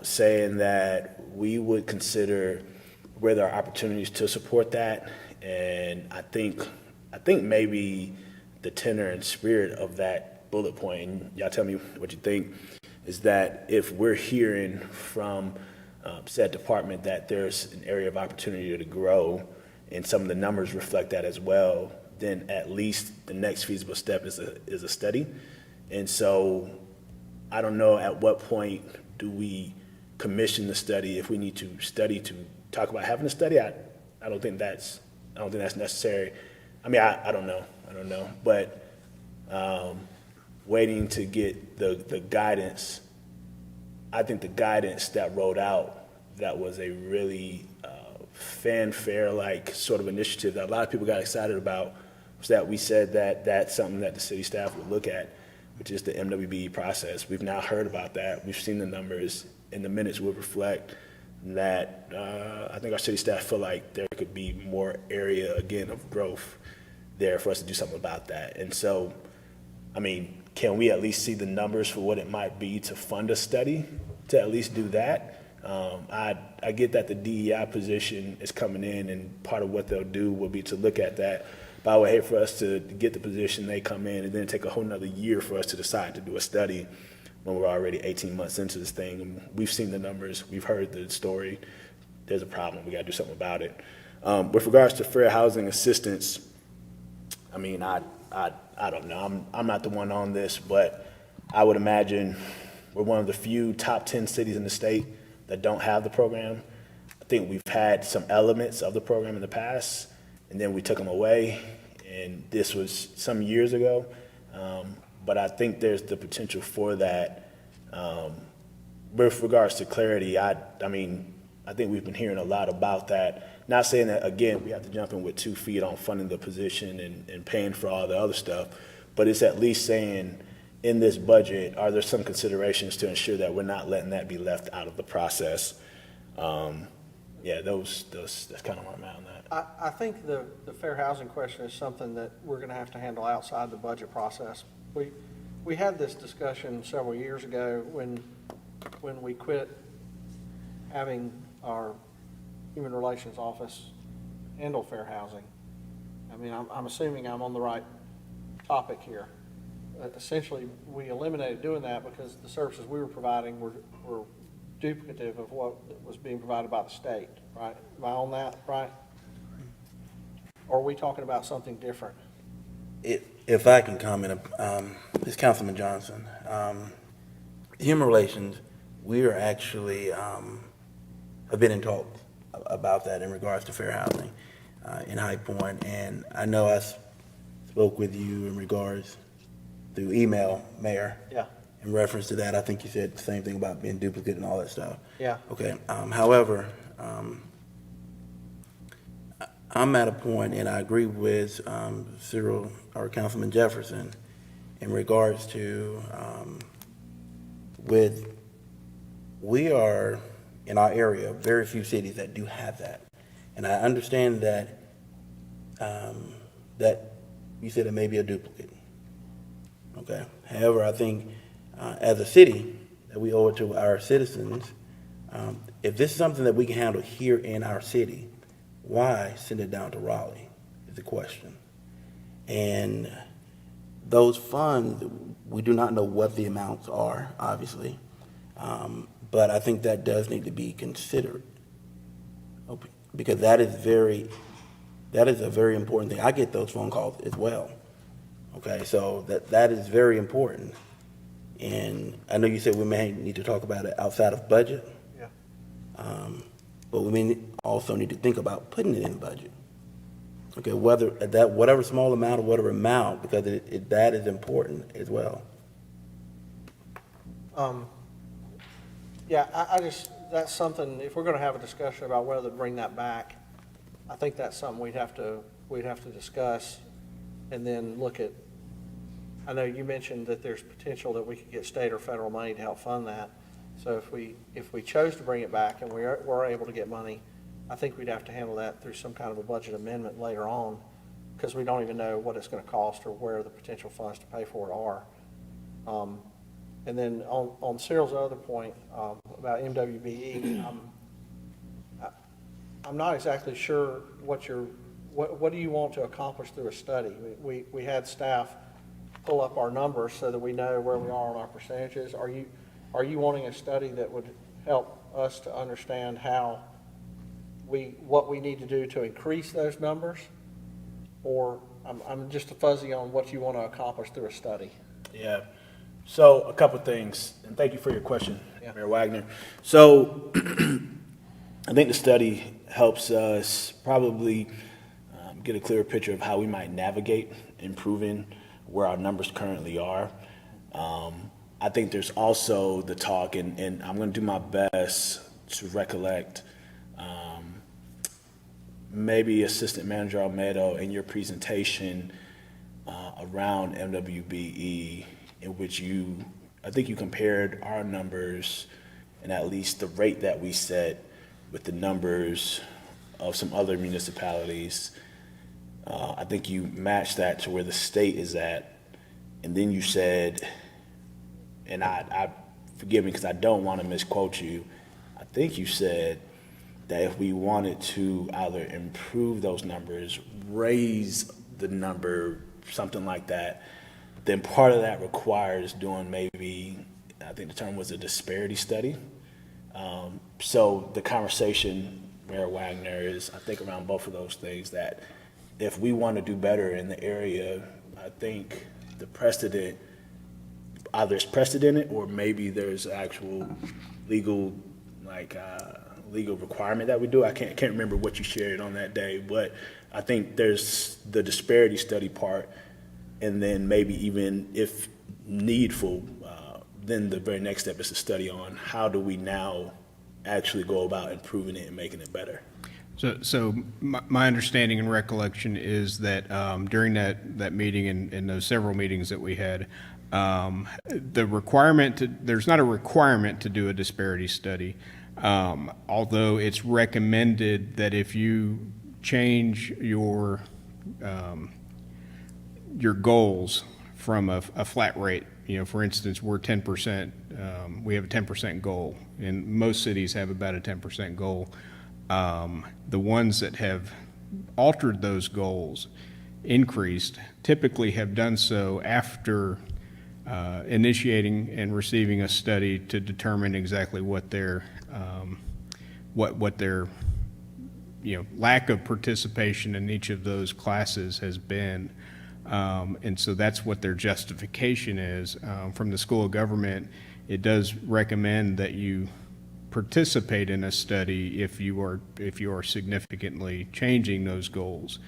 saying that we would consider where there are opportunities to support that. And I think maybe the tenor and spirit of that bullet point, and y'all tell me what you think, is that if we're hearing from said department that there's an area of opportunity to grow, and some of the numbers reflect that as well, then at least the next feasible step is a study. And so I don't know at what point do we commission the study, if we need to study to talk about having a study. I don't think that's necessary. I mean, I don't know, but waiting to get the guidance. I think the guidance that rolled out that was a really fanfare-like sort of initiative that a lot of people got excited about, was that we said that that's something that the city staff would look at, which is the MWBE process. We've now heard about that. We've seen the numbers, and the minutes will reflect that I think our city staff feel like there could be more area, again, of growth there for us to do something about that. And so, I mean, can we at least see the numbers for what it might be to fund a study to at least do that? I get that the DEI position is coming in, and part of what they'll do will be to look at that. But I would hate for us to get the position, they come in, and then take a whole nother year for us to decide to do a study when we're already 18 months into this thing. And we've seen the numbers, we've heard the story. There's a problem, we gotta do something about it. With regards to fair housing assistance, I mean, I don't know. I'm not the one on this, but I would imagine we're one of the few top 10 cities in the state that don't have the program. I think we've had some elements of the program in the past, and then we took them away, and this was some years ago. But I think there's the potential for that. With regards to clarity, I mean, I think we've been hearing a lot about that. Not saying that, again, we have to jump in with 2 feet on funding the position and paying for all the other stuff, but it's at least saying, in this budget, are there some considerations to ensure that we're not letting that be left out of the process? Yeah, that's kind of where I'm at on that. I think the fair housing question is something that we're gonna have to handle outside the budget process. We had this discussion several years ago when we quit having our Human Relations Office handle fair housing. I mean, I'm assuming I'm on the right topic here. Essentially, we eliminated doing that because the services we were providing were duplicative of what was being provided by the state, right? Am I on that, right? Or are we talking about something different? If I can comment, this is Councilman Johnson. Human Relations, we are actually have been in talks about that in regards to fair housing in High Point, and I know I spoke with you in regards through email, Mayor. Yeah. In reference to that, I think you said the same thing about being duplicate and all that stuff. Yeah. Okay. However, I'm at a point, and I agree with Cyril or Councilman Jefferson in regards to we are in our area very few cities that do have that, and I understand that that you said it may be a duplicate. Okay. However, I think as a city that we owe it to our citizens. If this is something that we can handle here in our city, why send it down to Raleigh is the question. And those funds, we do not know what the amounts are, obviously, but I think that does need to be considered, because that is a very important thing. I get those phone calls as well. Okay, so that is very important. And I know you said we may need to talk about it outside of budget. Yeah. But we may also need to think about putting it in the budget. Okay, whatever small amount or whatever amount, because that is important as well. Yeah, I just, that's something, if we're gonna have a discussion about whether to bring that back, I think that's something we'd have to discuss and then look at. I know you mentioned that there's potential that we could get state or federal money to help fund that. So if we chose to bring it back and we're able to get money, I think we'd have to handle that through some kind of a budget amendment later on, because we don't even know what it's gonna cost or where the potential funds to pay for it are. And then on Cyril's other point about MWBE, I'm not exactly sure what do you want to accomplish through a study? We had staff pull up our numbers so that we know where we are on our percentages. Are you wanting a study that would help us to understand what we need to do to increase those numbers? Or I'm just fuzzy on what you want to accomplish through a study. Yeah. So a couple things, and thank you for your question, Yeah. Mayor Wagner. So I think the study helps us probably get a clearer picture of how we might navigate improving where our numbers currently are. I think there's also the talk, and I'm going to do my best to recollect, maybe Assistant Manager Almedo in your presentation around MWBE, in which I think you compared our numbers and at least the rate that we set with the numbers of some other municipalities. I think you matched that to where the state is at. And then you said, and I forgive me because I don't want to misquote you, I think you said that if we wanted to either improve those numbers, raise the number, something like that, then part of that requires doing maybe, I think the term was a disparity study. So the conversation, Mayor Wagner, is I think around both of those things, that if we want to do better in the area, I think the precedent, either it's precedented or maybe there's actual legal requirement that we do. I can't remember what you shared on that day, but I think there's the disparity study part, and then maybe even if needful, then the very next step is to study on how do we now actually go about improving it and making it better. So my understanding and recollection is that during that meeting and those several meetings that we had, there's not a requirement to do a disparity study, although it's recommended that if you change your goals from a flat rate, for instance, we're 10%, we have a 10% goal, and most cities have about a 10% goal. The ones that have altered those goals, increased, typically have done so after initiating and receiving a study to determine exactly what their lack of participation in each of those classes has been. And so that's what their justification is. From the School of Government, it does recommend that you participate in a study if you are significantly changing those goals.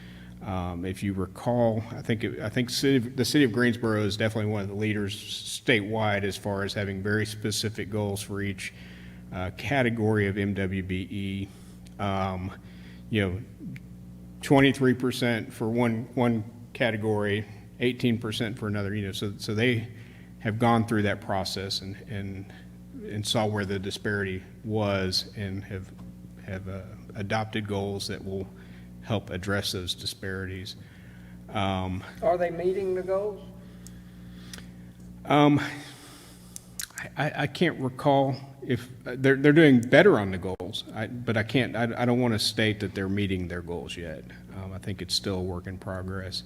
If you recall, I think the city of Greensboro is definitely one of the leaders statewide as far as having very specific goals for each category of MWBE. 23% for one category, 18% for another. So they have gone through that process and saw where the disparity was and have adopted goals that will help address those disparities. Are they meeting the goals? I can't recall if they're doing better on the goals, but I don't want to state that they're meeting their goals yet. I think it's still a work in progress.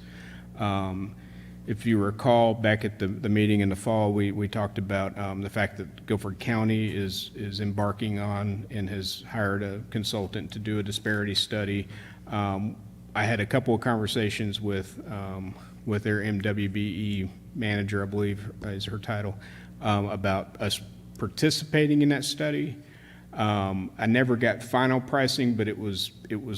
If you recall, back at the meeting in the fall, we talked about the fact that Guilford County is embarking on and has hired a consultant to do a disparity study. I had a couple of conversations with their MWBE manager, I believe is her title, about us participating in that study. I never got final pricing, but it was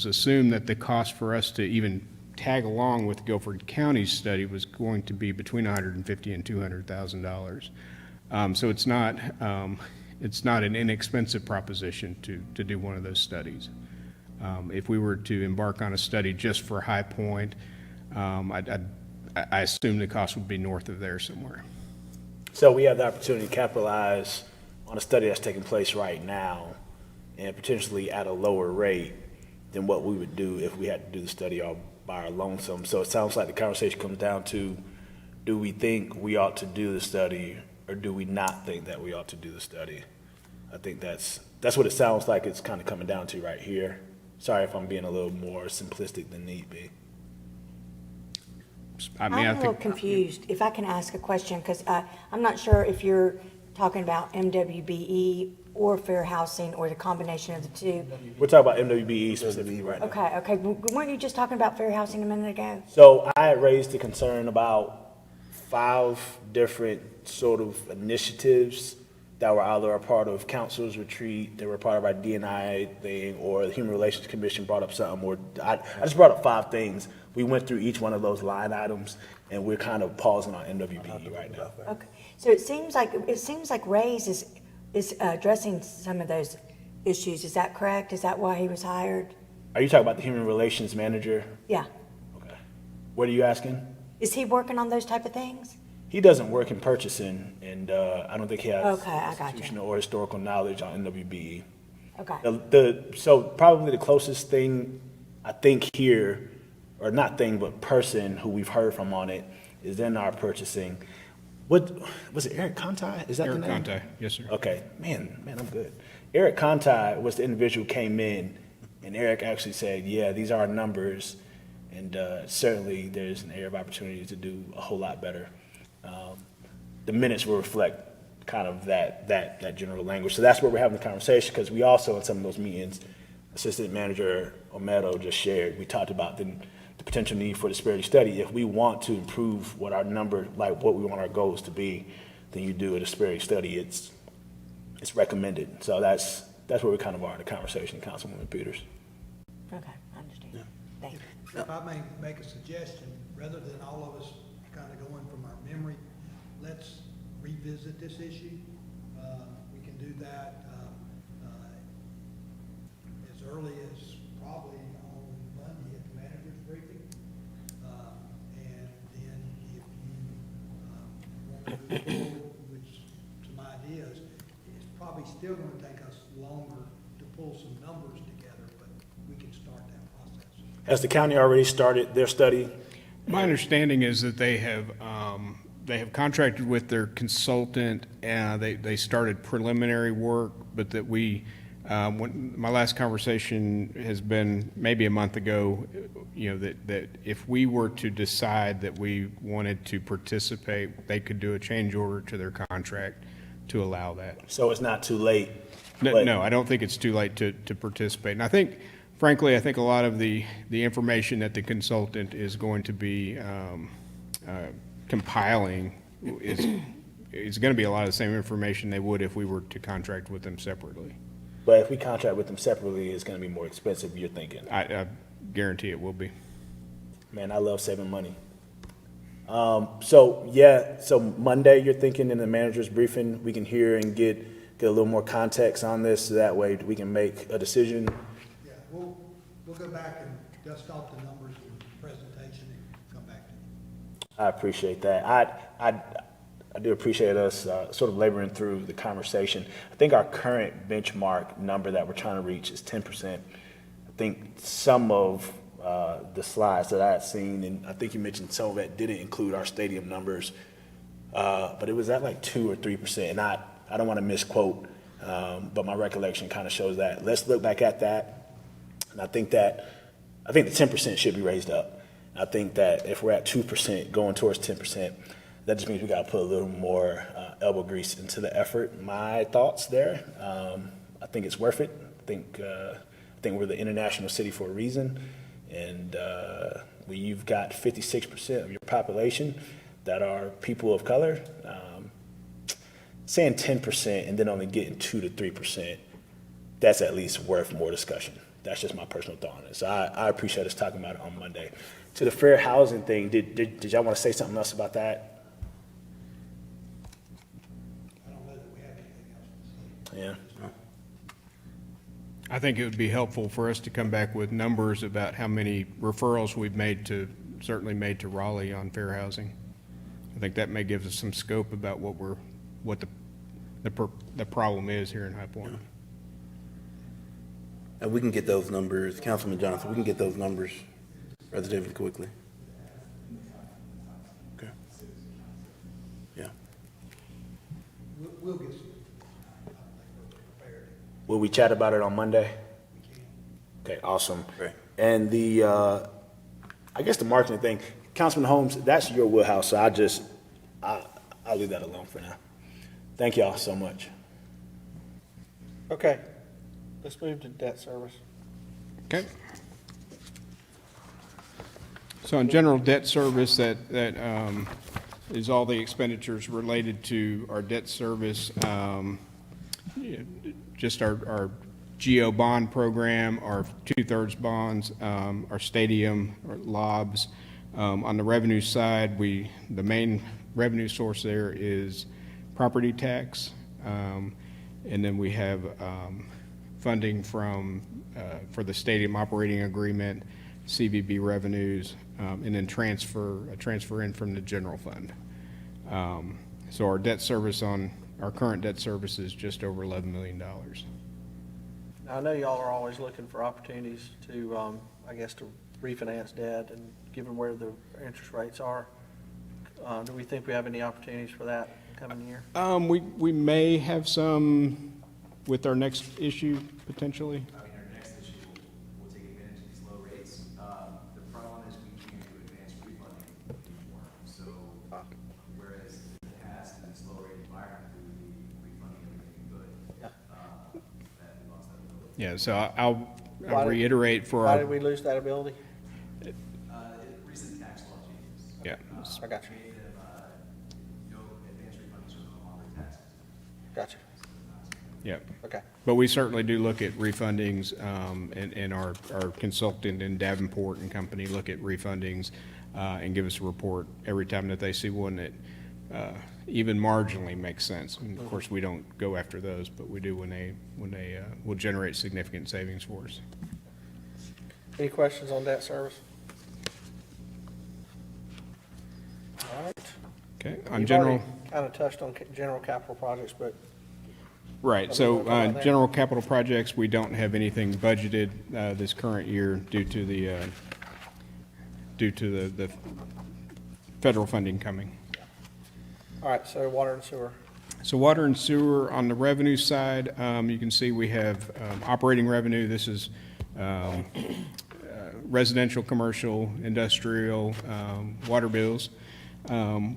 assumed that the cost for us to even tag along with Guilford County's study was going to be between $150,000 and $200,000. So it's not an inexpensive proposition to do one of those studies. If we were to embark on a study just for High Point, I assume the cost would be north of there somewhere. So we have the opportunity to capitalize on a study that's taking place right now and potentially at a lower rate than what we would do if we had to do the study all by our lonesome. So it sounds like the conversation comes down to, do we think we ought to do the study or do we not think that we ought to do the study? I think that's what it sounds like it's kind of coming down to right here. Sorry if I'm being a little more simplistic than need be. I'm a little confused, if I can ask a question, because I'm not sure if you're talking about MWBE or fair housing or the combination of the two. We're talking about MWBE specifically right now. Okay. Weren't you just talking about fair housing a minute ago? So I had raised the concern about 5 different sort of initiatives that were either a part of council's retreat, they were part of our D&I thing, or the Human Relations Commission brought up something, or I just brought up 5 things. We went through each one of those line items, and we're kind of pausing on MWBE right now. Okay, so it seems like Ray's is addressing some of those issues. Is that correct? Is that why he was hired? Are you talking about the human relations manager? Yeah. Okay. What are you asking? Is he working on those type of things? He doesn't work in purchasing, and I don't think he has Okay, I got you. institutional or historical knowledge on NWBE. Okay. So probably the closest thing I think here, or not thing, but person who we've heard from on it is in our purchasing. What, was it Eric Conti? Is that the Eric name? Conte, yes, sir. Okay, man, I'm good. Eric Conti was the individual who came in, and Eric actually said, yeah, these are our numbers, and certainly there's an area of opportunity to do a whole lot better. The minutes will reflect kind of that general language. So that's where we're having the conversation, because we also, in some of those meetings, Assistant Manager Omedo just shared, we talked about the potential need for disparity study. If we want to improve what our number, like what we want our goals to be, then you do a disparity study. It's recommended. So that's where we kind of are in the conversation, Councilwoman Peters. Okay, I understand. Thank you. If I may make a suggestion, rather than all of us kind of going from our memory, let's revisit this issue. We can do that as early as probably on Monday at the manager's briefing. And then if you want to move forward with some ideas, it's probably still going to take us longer to pull some numbers together, but we can start that process. Has the county already started their study? My understanding is that they have contracted with their consultant, and they started preliminary work, but that when my last conversation has been maybe a month ago, that if we were to decide that we wanted to participate, they could do a change order to their contract to allow that. So it's not too late? No, I don't think it's too late to participate. And I think, frankly, a lot of the information that the consultant is going to be compiling is going to be a lot of the same information they would if we were to contract with them separately. But if we contract with them separately, it's going to be more expensive, you're thinking? I guarantee it will be. Man, I love saving money. So Monday, you're thinking in the manager's briefing, we can hear and get a little more context on this, so that way we can make a decision? Yeah, we'll go back and dust off the numbers in the presentation and come back to you. I appreciate that. I do appreciate us sort of laboring through the conversation. I think our current benchmark number that we're trying to reach is 10%. I think some of the slides that I had seen, and I think you mentioned some of it didn't include our stadium numbers, but it was at like 2 or 3%. And I don't want to misquote, but my recollection kind of shows that. Let's look back at that. And I think the 10% should be raised up. I think that if we're at 2% going towards 10%, that just means we got to put a little more elbow grease into the effort. My thoughts there, I think it's worth it. I think we're the international city for a reason. And when you've got 56% of your population that are people of color, saying 10% and then only getting 2 to 3%, that's at least worth more discussion. That's just my personal thought on it. So I appreciate us talking about it on Monday. To the fair housing thing, did y'all want to say something else about that? I don't know that we have anything else to say. Yeah. I think it would be helpful for us to come back with numbers about how many referrals we've certainly made to Raleigh on fair housing. I think that may give us some scope about what the problem is here in High Point. And we can get those numbers, Councilman Johnson, we can get those numbers relatively quickly. Okay. Yeah. We'll get some. I don't think we're prepared. Will we chat about it on Monday? Okay, awesome. Great. And I guess the marketing thing, Councilman Holmes, that's your wheelhouse, so I'll leave that alone for now. Thank y'all so much. Okay, let's move to debt service. Okay. So in general debt service, that is all the expenditures related to our debt service, just our GO bond program, our 2/3 bonds, our stadium, our lobs. On the revenue side, the main revenue source there is property tax. And then we have funding from, for the stadium operating agreement, CVB revenues, and then a transfer in from the general fund. So our debt service our current debt service is just over $11 million. Now, I know y'all are always looking for opportunities to, I guess, to refinance debt, and given where the interest rates are, do we think we have any opportunities for that coming year? We may have some with our next issue, potentially. I mean, our next issue, we'll take advantage of these low rates. The problem is we can't do advanced refunding anymore. So whereas in the past, in this low rate environment, we would be refunding everything good. That we lost that ability. Yeah, so I'll Why did- reiterate for Why did our, we lose that ability? Recent tax law changes. yeah, I got you. Made them, no advanced refunds are no longer taxed. Gotcha. yeah. Okay. But we certainly do look at refundings, and our consultant in Davenport and company look at refundings, and give us a report every time that they see one that, even marginally makes sense. And of course, we don't go after those, but we do when they will generate significant savings for us. Any questions on debt service? All right. Okay, on You've general. kind of touched on general capital projects, but Right, so general capital projects, we don't have anything budgeted this current year due to the federal funding coming. all right, so water and sewer. So water and sewer, on the revenue side, you can see we have operating revenue. This is residential, commercial, industrial, water bills.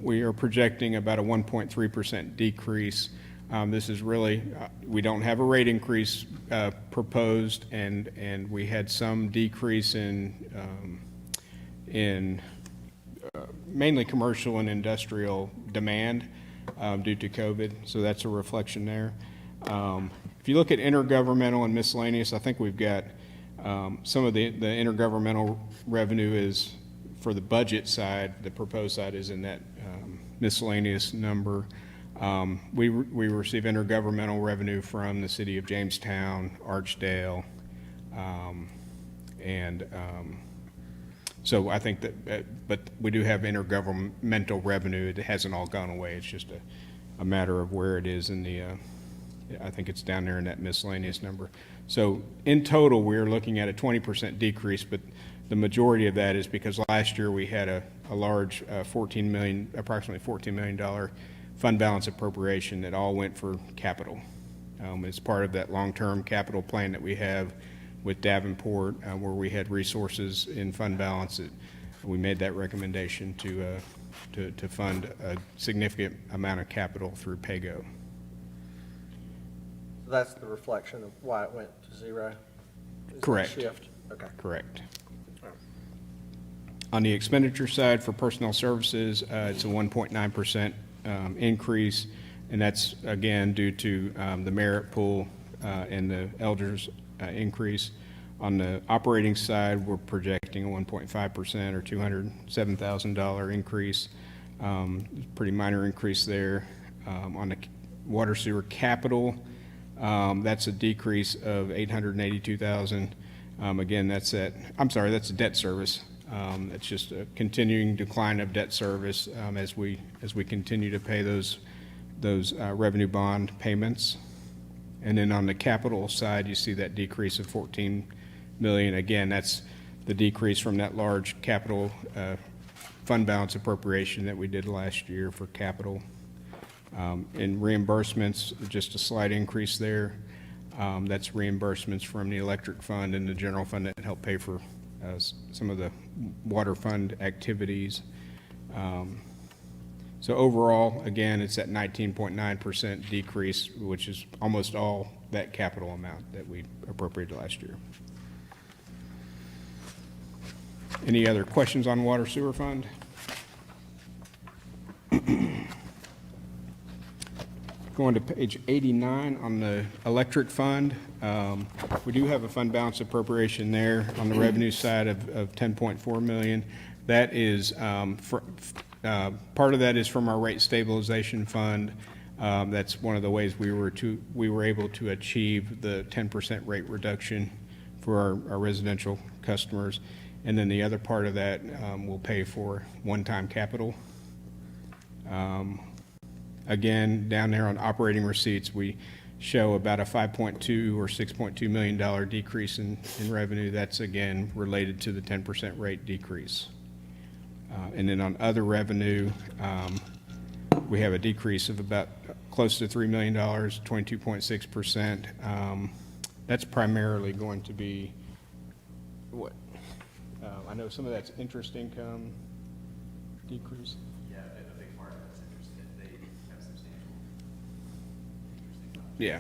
We are projecting about a 1.3% decrease. This is really, we don't have a rate increase proposed, and we had some decrease in mainly commercial and industrial demand due to COVID, so that's a reflection there. If you look at intergovernmental and miscellaneous, I think we've got some of the intergovernmental revenue is, for the budget side, the proposed side is in that miscellaneous number. We receive intergovernmental revenue from the city of Jamestown, Archdale, and so I think that, but we do have intergovernmental revenue. It hasn't all gone away. It's just a matter of where it is in the, I think it's down there in that miscellaneous number. So in total, we're looking at a 20% decrease, but the majority of that is because last year we had a large approximately $14 million fund balance appropriation that all went for capital. It's part of that long-term capital plan that we have with Davenport, where we had resources in fund balance. We made that recommendation to fund a significant amount of capital through PAYGO. So that's the reflection of why it went to zero? Is the Correct. Shift, okay. Correct. On the expenditure side for personnel services, it's a 1.9% increase, and that's again due to the merit pool and the elders increase. On the operating side, we're projecting a 1.5% or $207,000 increase. Pretty minor increase there. On the water sewer capital, that's a decrease of $882,000. Again, that's a debt service. It's just a continuing decline of debt service as we continue to pay those revenue bond payments. And then on the capital side, you see that decrease of $14 million. Again, that's the decrease from that large capital fund balance appropriation that we did last year for capital. In reimbursements, just a slight increase there. That's reimbursements from the electric fund and the general fund that help pay for some of the water fund activities. So overall, again, it's at 19.9% decrease, which is almost all that capital amount that we appropriated last year. Any other questions on water sewer fund? Going to page 89 on the electric fund. We do have a fund balance appropriation there on the revenue side of $10.4 million. That is, part of that is from our rate stabilization fund. That's one of the ways we were able to achieve the 10% rate reduction for our residential customers. And then the other part of that will pay for one-time capital. Again, down there on operating receipts, we show about a $5.2 or $6.2 million decrease in revenue. That's again related to the 10% rate decrease. And then on other revenue, we have a decrease of about close to $3 million, 22.6%. That's primarily going to be what? I know some of that's interest income decrease. Yeah, a big part of that's interest, they have substantial interest income. Yeah.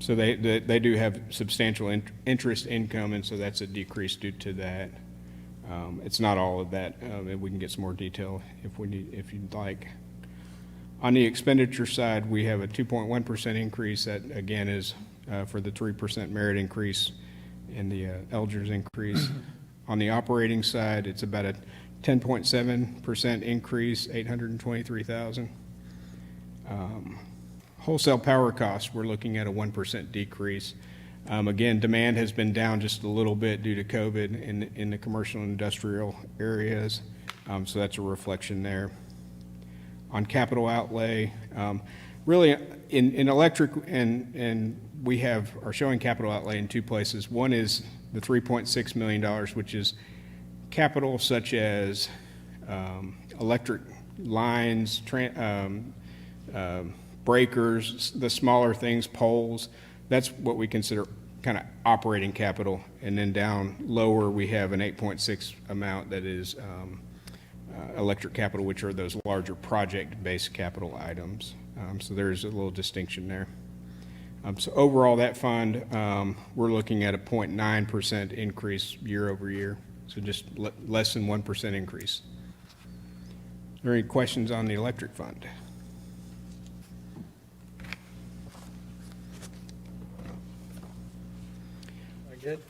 So they do have substantial interest income, and so that's a decrease due to that. It's not all of that. We can get some more detail if you'd like. On the expenditure side, we have a 2.1% increase. That again is for the 3% merit increase and the Elgers increase. On the operating side, it's about a 10.7% increase, $823,000. Wholesale power costs, we're looking at a 1% decrease. Again, demand has been down just a little bit due to COVID in the commercial and industrial areas, so that's a reflection there. On capital outlay, really in electric, and we are showing capital outlay in two places. One is the $3.6 million, which is capital such as electric lines, breakers, the smaller things, poles. That's what we consider kind of operating capital. And then down lower, we have an 8.6 amount that is electric capital, which are those larger project-based capital items. So there's a little distinction there. So overall, that fund, we're looking at a 0.9% increase year over year. So just less than 1% increase. Are there any questions on the electric fund? Very good.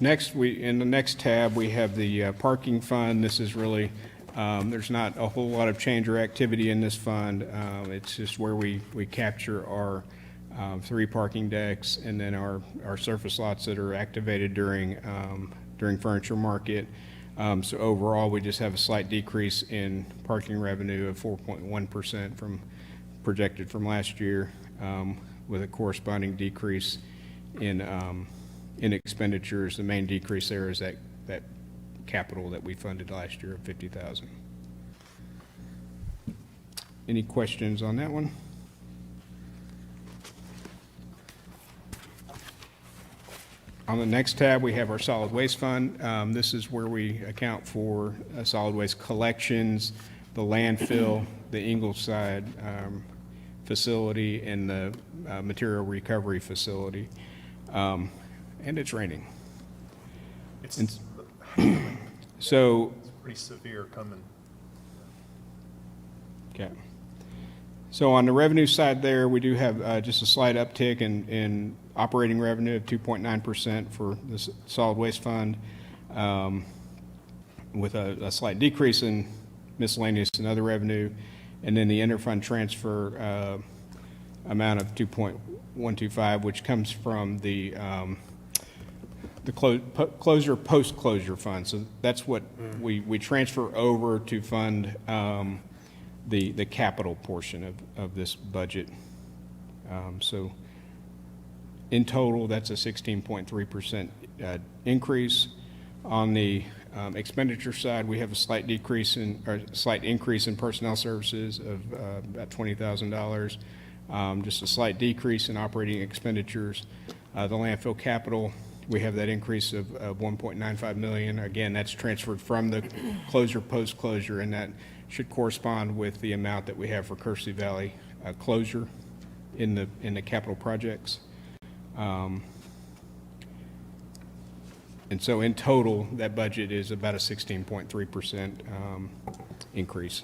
Next, in the next tab, we have the parking fund. This is really, there's not a whole lot of change or activity in this fund. It's just where we capture our 3 parking decks and then our surface lots that are activated during furniture market. So overall, we just have a slight decrease in parking revenue of 4.1% projected from last year, with a corresponding decrease in expenditures. The main decrease there is that capital that we funded last year of $50,000. Any questions on that one? On the next tab, we have our solid waste fund. This is where we account for solid waste collections, the landfill, the Ingleside facility, and the material recovery facility. And it's raining. So it's pretty severe coming. Okay. So on the revenue side there, we do have just a slight uptick in operating revenue of 2.9% for the solid waste fund, with a slight decrease in miscellaneous and other revenue, and then the interfund transfer amount of 2.125, which comes from the closure post-closure fund. So that's what we transfer over to fund the capital portion of this budget. So in total, that's a 16.3% increase. On the expenditure side, we have a slight increase in personnel services of about $20,000. Just a slight decrease in operating expenditures. The landfill capital, we have that increase of $1.95 million. Again, that's transferred from the closure post-closure, and that should correspond with the amount that we have for Kersey Valley closure in the capital projects. And so in total, that budget is about a 16.3% increase.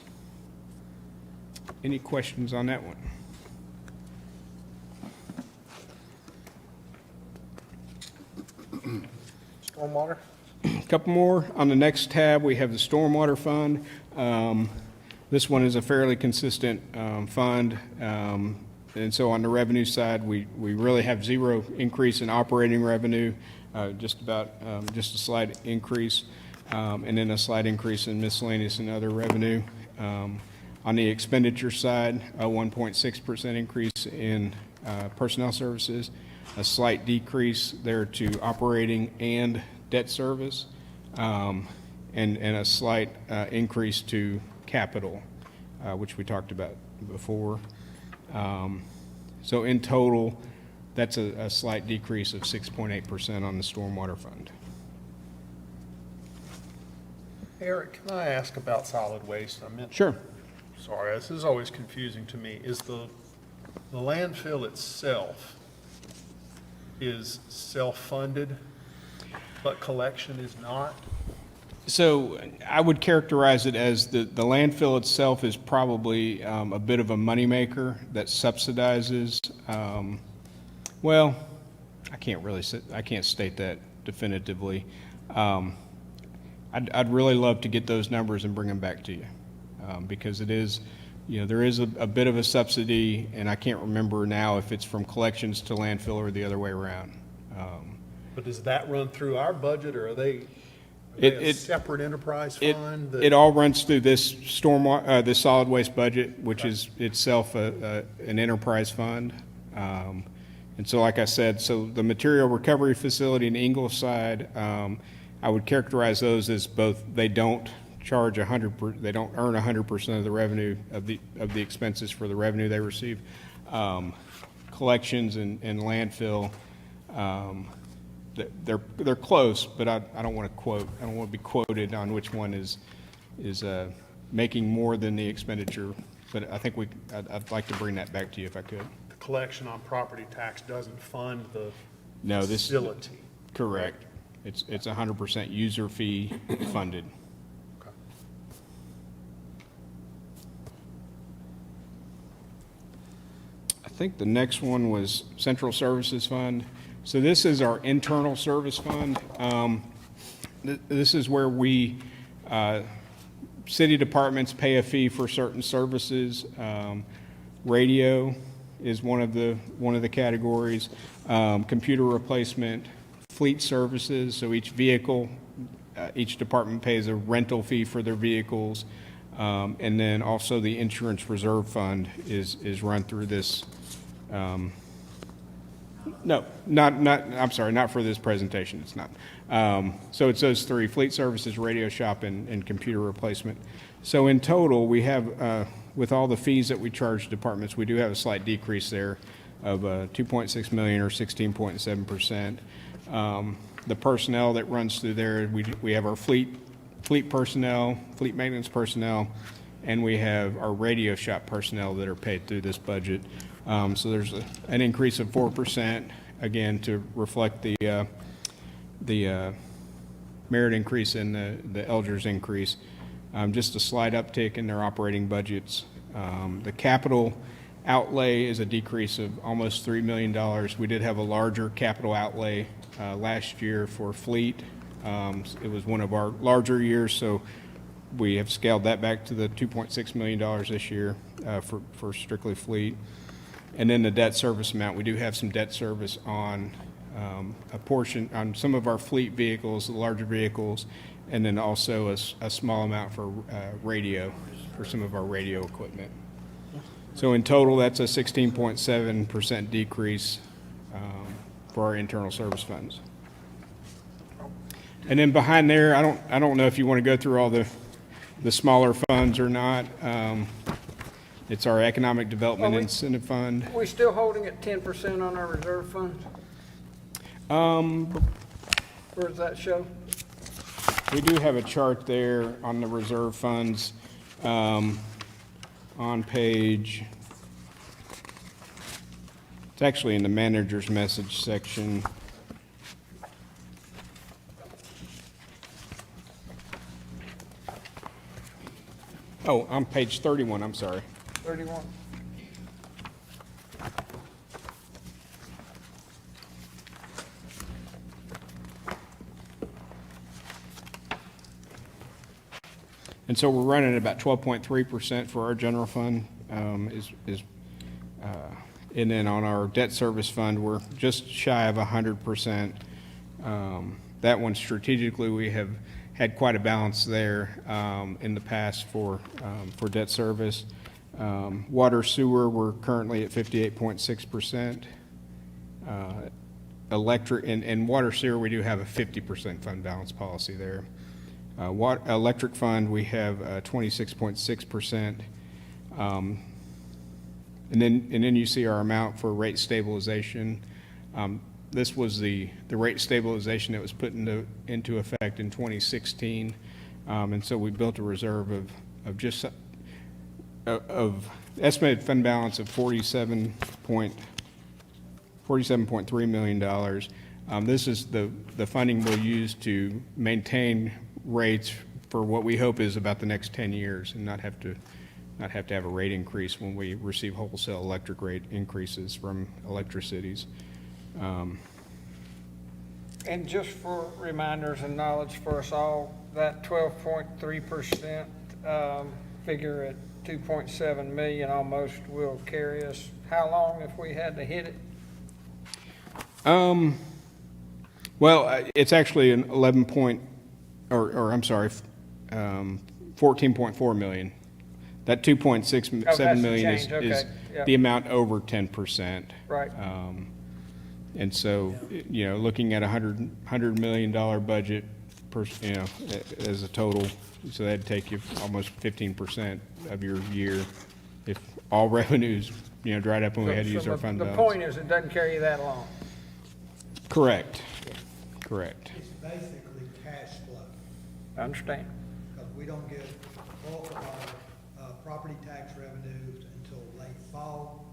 Any questions on that one? Stormwater? A couple more. On the next tab, we have the Stormwater Fund. This one is a fairly consistent fund. And so on the revenue side, we really have zero increase in operating revenue, just a slight increase, and then a slight increase in miscellaneous and other revenue. On the expenditure side, a 1.6% increase in personnel services, a slight decrease there to operating and debt service, and a slight increase to capital, which we talked about before. So in total, that's a slight decrease of 6.8% on the Stormwater Fund. Eric, can I ask about solid waste? Sure. Sorry, this is always confusing to me. Is the landfill itself is self-funded, but collection is not? So I would characterize it as the landfill itself is probably a bit of a moneymaker that subsidizes, well, I can't state that definitively. I'd really love to get those numbers and bring them back to you, because it is, there is a bit of a subsidy, and I can't remember now if it's from collections to landfill or the other way around. But does that run through our budget, or are they a separate enterprise fund? It all runs through this this solid waste budget, which is itself an enterprise fund. And so, like I said, so the material recovery facility in Ingleside, I would characterize those as both. They don't charge they don't earn 100% of the revenue of the expenses for the revenue they receive. Collections and landfill, they're close, but I don't want to be quoted on which one is making more than the expenditure. But I think I'd like to bring that back to you if I could. The collection on property tax doesn't fund the this facility. Correct. It's 100% user fee funded. Okay. I think the next one was Central Services Fund. So this is our internal service fund. This is where we, city departments pay a fee for certain services. Radio is one of the categories. Computer replacement, fleet services. So each vehicle, each department pays a rental fee for their vehicles. And then also the insurance reserve fund is run through this. No, I'm sorry, not for this presentation, it's not. So it's those three: fleet services, radio shop, and computer replacement. So in total, we have, with all the fees that we charge departments, we do have a slight decrease there of 2.6 million or 16.7%. The personnel that runs through there, we have our fleet personnel, fleet maintenance personnel, and we have our radio shop personnel that are paid through this budget. So there's an increase of 4%, again, to reflect the merit increase and the Elders increase. Just a slight uptick in their operating budgets. The capital outlay is a decrease of almost $3 million. We did have a larger capital outlay last year for fleet. It was one of our larger years, so we have scaled that back to the $2.6 million this year for strictly fleet. And then the debt service amount, we do have some debt service on a portion, on some of our fleet vehicles, the larger vehicles, and then also a small amount for radio, for some of our radio equipment. So in total, that's a 16.7% decrease for our internal service funds. And then behind there, I don't know if you want to go through all the smaller funds or not. It's our Economic Development Incentive Fund. Are we still holding at 10% on our reserve funds? Where does that show? We do have a chart there on the reserve funds on page, it's actually in the manager's message section. Oh, on page 31, I'm sorry. 31. And so we're running at about 12.3% for our general fund, and then on our debt service fund, we're just shy of 100%. That one strategically, we have had quite a balance there in the past for debt service. Water sewer, we're currently at 58.6%. Electric, and water sewer, we do have a 50% fund balance policy there. Electric fund, we have 26.6%. And then you see our amount for rate stabilization. This was the rate stabilization that was put into effect in 2016. And so we built a reserve of estimated fund balance of $47.3 million. This is the funding we'll use to maintain rates for what we hope is about the next 10 years and not have to have a rate increase when we receive wholesale electric rate increases from electricities. And just for reminders and knowledge for us all, that 12.3% figure at 2.7 million almost will carry us how long if we had to hit it? Well, it's actually an 14.4 million. That 2.67 million is Yep. the amount over 10%. Right. And so, looking at $100 million budget as a total, so that'd take you almost 15% of your year if all revenues, dried up when we had to use our fund balance. The point is, it doesn't carry you that long. Correct. It's basically cash flow, I understand. because we don't get bulk of our property tax revenues until late fall,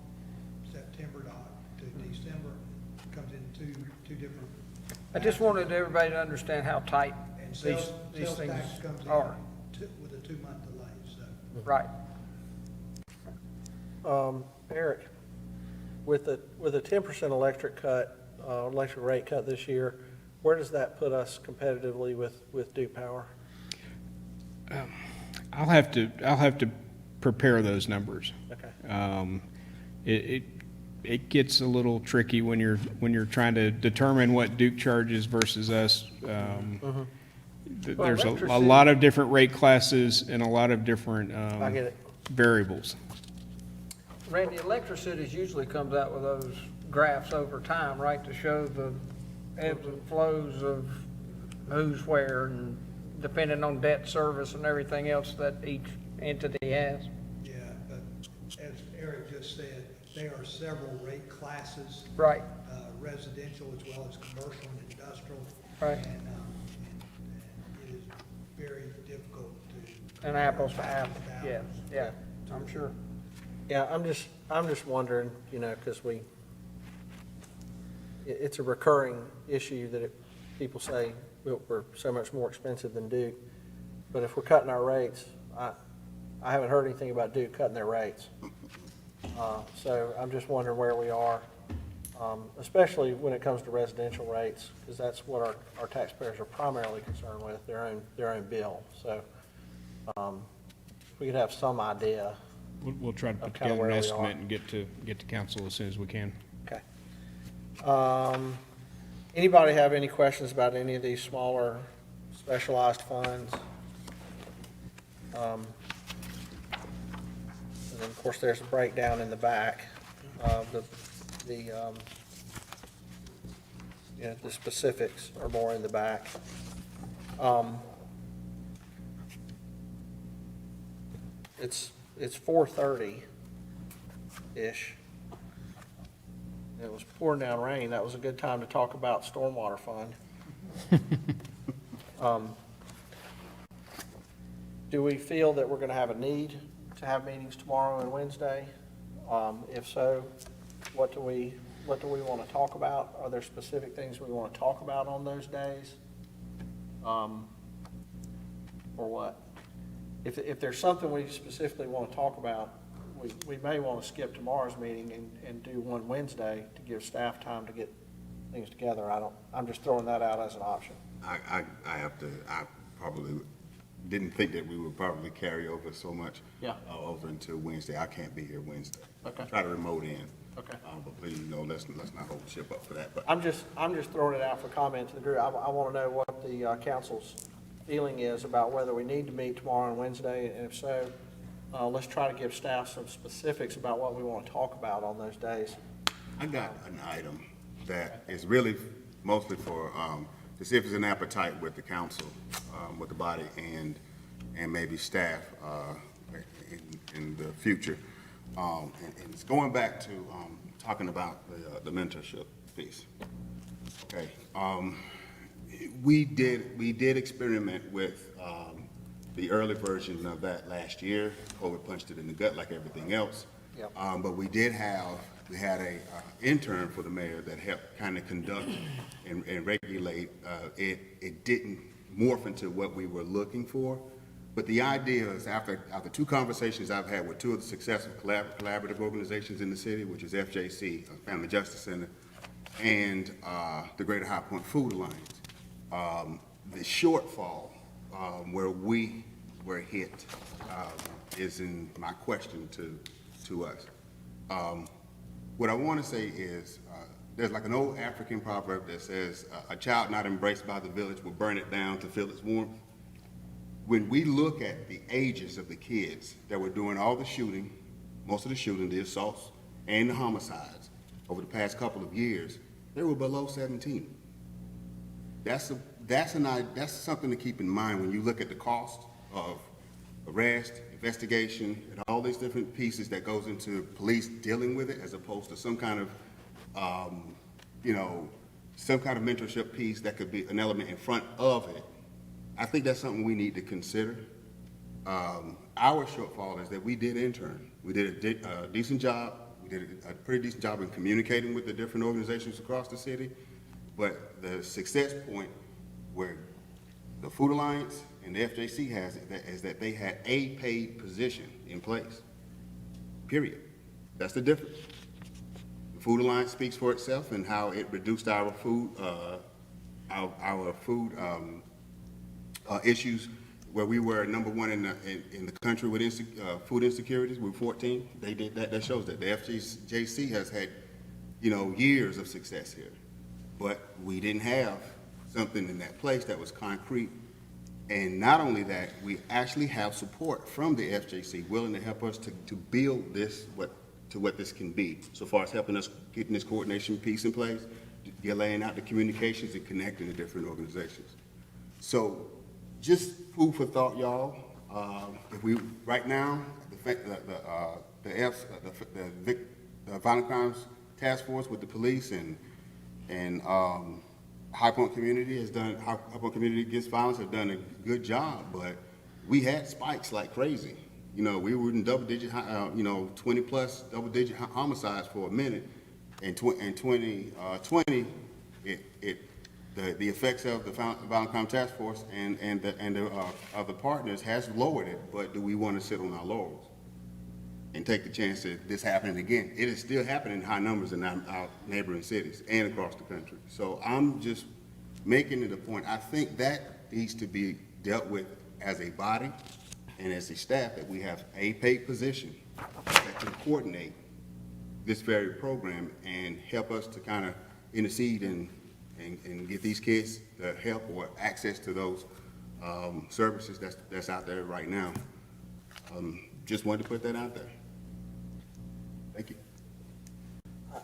September to December. Comes in two different. I just wanted everybody to understand how tight And these sales things tax comes are. in with a 2-month delay, so. Right. Eric, with a 10% electric rate cut this year, where does that put us competitively with Duke Power? I'll have to prepare those numbers. Okay. It gets a little tricky when you're trying to determine what Duke charges versus us. There's a lot of different rate classes and a lot of different I get it. variables. Randy, electricity usually comes out with those graphs over time, right, to show the ebbs and flows of who's where, and depending on debt service and everything else that each entity has. Yeah, but as Eric just said, there are several rate classes. Right. Residential as well as commercial and industrial. Right. And it is very difficult to. And apples to apples, yeah, I'm sure. Yeah, I'm just wondering, because it's a recurring issue that people say we're so much more expensive than Duke. But if we're cutting our rates, I haven't heard anything about Duke cutting their rates. So I'm just wondering where we are, especially when it comes to residential rates, because that's what our taxpayers are primarily concerned with, their own bill. So if we could have some idea. We'll try to put Kinda together where an we estimate are. and get to council as soon as we can. Okay. Anybody have any questions about any of these smaller specialized funds? And then, of course, there's a breakdown in the back of the specifics are more in the back. It's 4:30-ish. It was pouring down rain. That was a good time to talk about Stormwater Fund. Do we feel that we're going to have a need to have meetings tomorrow and Wednesday? If so, what do we want to talk about? Are there specific things we want to talk about on those days? Or what? If there's something we specifically want to talk about, we may want to skip tomorrow's meeting and do one Wednesday to give staff time to get things together. I'm just throwing that out as an option. I probably didn't think that we would probably carry over so much. Yeah. Over until Wednesday. I can't be here Wednesday. Okay. Try to remote in. Okay. But please, let's not hold the ship up for that. But I'm just throwing it out for comment to the group. I want to know what the council's feeling is about whether we need to meet tomorrow and Wednesday, and if so, let's try to give staff some specifics about what we want to talk about on those days. I got an item that is really mostly for, to see if there's an appetite with the council, with the body and maybe staff, in the future. And it's going back to, talking about the mentorship piece. Okay. We did experiment with, the early version of that last year. COVID punched it in the gut like everything else. Yep. But we had a intern for the mayor that helped kind of conduct and regulate. It didn't morph into what we were looking for. But the idea is after 2 conversations I've had with 2 of the successful collaborative organizations in the city, which is FJC, Family Justice Center, and the Greater High Point Food Alliance, the shortfall where we were hit is in my question to us. What I want to say is there's like an old African proverb that says, a child not embraced by the village will burn it down to feel its warmth. When we look at the ages of the kids that were doing all the shooting, most of the shooting, the assaults, and the homicides over the past couple of years, they were below 17. That's something to keep in mind when you look at the cost of arrest, investigation, and all these different pieces that goes into police dealing with it, as opposed to some kind of, some kind of mentorship piece that could be an element in front of it. I think that's something we need to consider. Our shortfall is that we did intern. We did a decent job. We did a pretty decent job in communicating with the different organizations across the city. But the success point where the Food Alliance and the FJC has it is that they had a paid position in place, period. That's the difference. The Food Alliance speaks for itself and how it reduced our food, issues, where we were number 1 in the country with food insecurities. We were 14. They did that. That shows that the FJC has had, years of success here, but we didn't have something in that place that was concrete. And not only that, we actually have support from the FJC willing to help us to build this to what this can be, so far as helping us getting this coordination piece in place, laying out the communications and connecting the different organizations. So just food for thought, y'all. If we, right now, the Violent Crimes Task Force with the police and High Point Community High Point Community Against Violence have done a good job, but we had spikes like crazy. We were in double-digit, 20-plus double-digit homicides for a minute. In 2020, the effects of the Violent Crime Task Force and the other partners has lowered it, but do we want to sit on our laurels and take the chance of this happening again? It is still happening in high numbers in our neighboring cities and across the country. So I'm just making it a point. I think that needs to be dealt with as a body and as a staff, that we have a paid position that can coordinate this very program and help us to kind of intercede and get these kids the help or access to those services that's out there right now. Just wanted to put that out there. Thank you.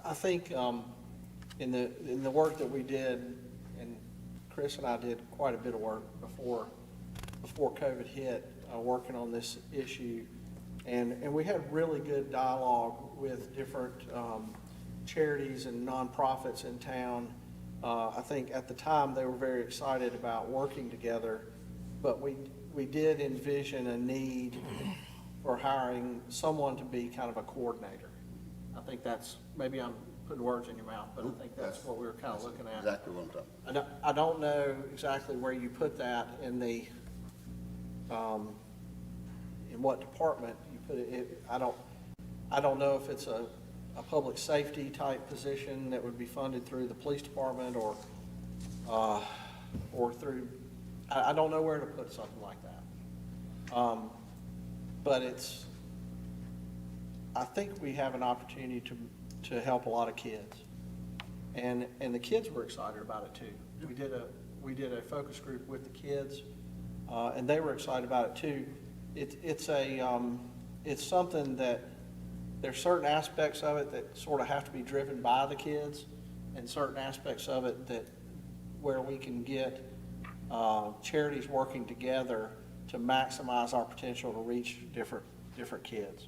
I think in the work that we did, and Chris and I did quite a bit of work before COVID hit, working on this issue, and we had really good dialogue with different charities and nonprofits in town. I think at the time they were very excited about working together, but we did envision a need for hiring someone to be kind of a coordinator. I think that's, maybe I'm putting words in your mouth, but I think that's what we were kind of looking at. Exactly what I'm talking about. I don't know exactly where you put that in the, in what department you put it. I don't know if it's a public safety type position that would be funded through the police department or through, I don't know where to put something like that. But I think we have an opportunity to help a lot of kids. And the kids were excited about it too. We did a focus group with the kids, and they were excited about it too. It's something that there's certain aspects of it that sort of have to be driven by the kids, and certain aspects of it that where we can get charities working together to maximize our potential to reach different kids.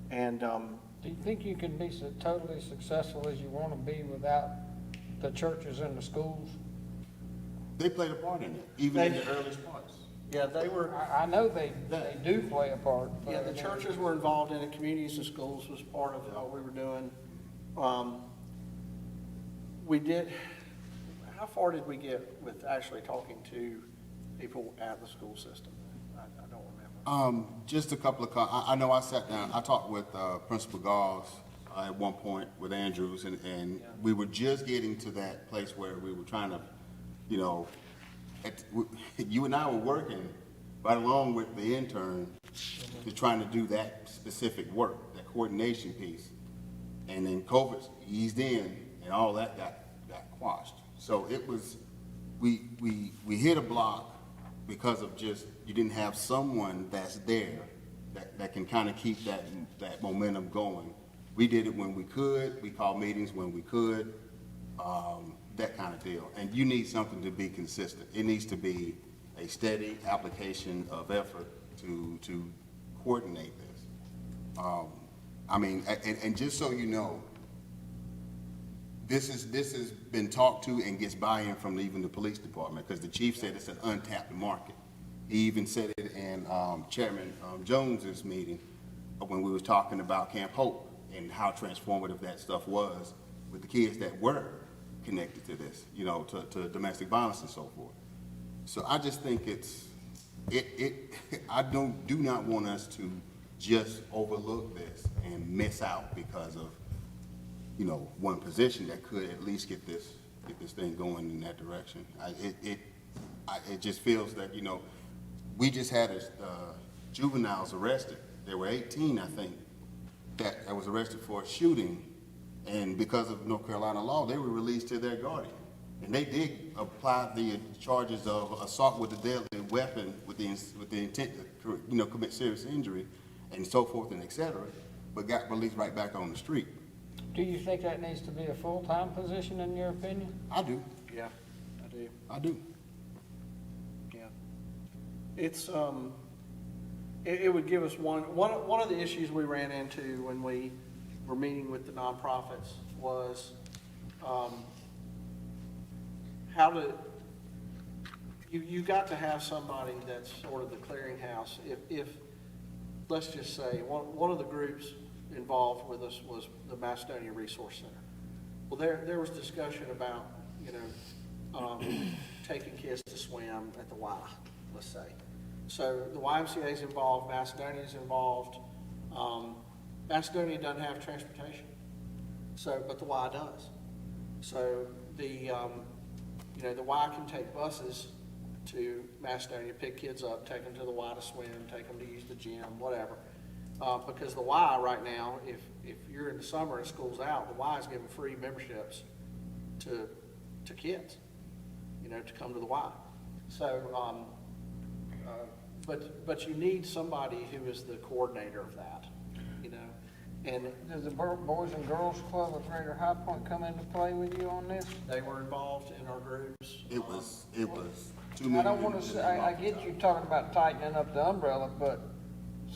And Do you think you can be so totally successful as you want to be without the churches and the schools? They played a part in it, even in the earliest parts. yeah, they were. I know they do play a part. but Yeah, the churches were involved in it, communities and schools was part of what we were doing. We did, how far did we get with actually talking to people at the school system? I don't remember. Just a couple of, I know I sat down, I talked with Principal Gauls at one point with Andrews, and we were just getting to that place where we were trying to, you know, you and I were working right along with the intern to trying to do that specific work, that coordination piece. And then COVID eased in and all that got quashed. So it was, we hit a block because of just, you didn't have someone that's there that can kind of keep that momentum going. We did it when we could, we called meetings when we could, that kind of deal. And you need something to be consistent. It needs to be a steady application of effort to coordinate this. I mean, and just so you know, this has been talked to and gets buy-in from even the police department, because the chief said it's an untapped market. He even said it in Chairman Jones's meeting when we was talking about Camp Hope and how transformative that stuff was with the kids that were connected to this, you know, to domestic violence and so forth. So I just think I do not want us to just overlook this and miss out because of, you know, one position that could at least get this thing going in that direction. It just feels that, you know, we just had juveniles arrested. There were 18, I think, that was arrested for a shooting, and because of North Carolina law, they were released to their guardian. And they did apply the charges of assault with a deadly weapon with the intent to, you know, commit serious injury and so forth and et cetera, but got released right back on the street. Do you think that needs to be a full-time position in your opinion? I do. Yeah, I do. I do. Yeah. It's, it would give us one of the issues we ran into when we were meeting with the nonprofits was, how to, you got to have somebody that's sort of the clearinghouse. If let's just say, one of the groups involved with us was the Macedonia Resource Center. Well, there was discussion about, you know, taking kids to swim at the Y, let's say. So the YMCA is involved, Macedonia is involved. Macedonia doesn't have transportation, but the Y does. So you know, the Y can take buses to Macedonia, pick kids up, take them to the Y to swim, take them to use the gym, whatever. Because the Y right now, if you're in the summer and school's out, the Y is giving free memberships to kids, you know, to come to the Y. So, but you need somebody who is the coordinator of that, you know. And Does the Boys and Girls Club of Greater High Point come into play with you on this? they were involved in our groups. It was 2 I million. don't want to say, I get you talking about tightening up the umbrella, but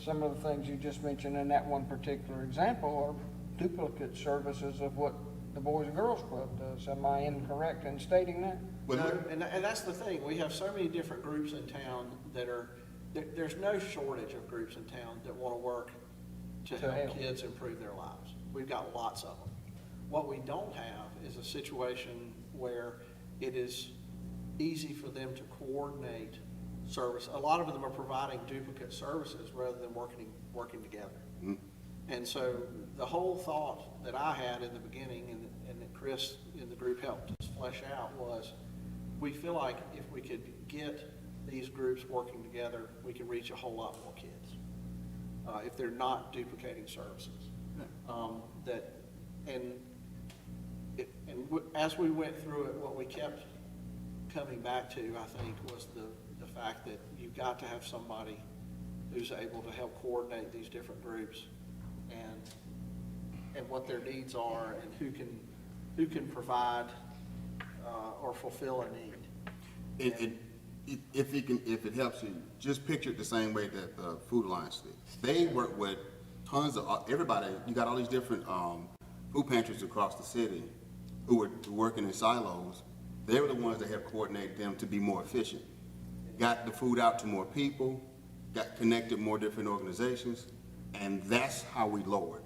some of the things you just mentioned in that one particular example are duplicate services of what the Boys and Girls Club does. Am I incorrect in stating that? No, and that's the thing, we have so many different groups in town that there's no shortage of groups in town that want to work to help kids improve their lives. We've got lots of them. What we don't have is a situation where it is easy for them to coordinate service. A lot of them are providing duplicate services rather than working together. Mm-hmm. And so the whole thought that I had in the beginning and that Chris in the group helped us flesh out was, we feel like if we could get these groups working together, we can reach a whole lot more kids. If they're not duplicating services. As we went through it, what we kept coming back to, I think, was the fact that you've got to have somebody who's able to help coordinate these different groups and what their needs are and who can provide or fulfill a need. If it helps you, just picture it the same way that Food Alliance did. They work with tons of everybody. You got all these different food pantries across the city who were working in silos. They were the ones that helped coordinate them to be more efficient. Got the food out to more people, got connected more different organizations, and that's how we lowered.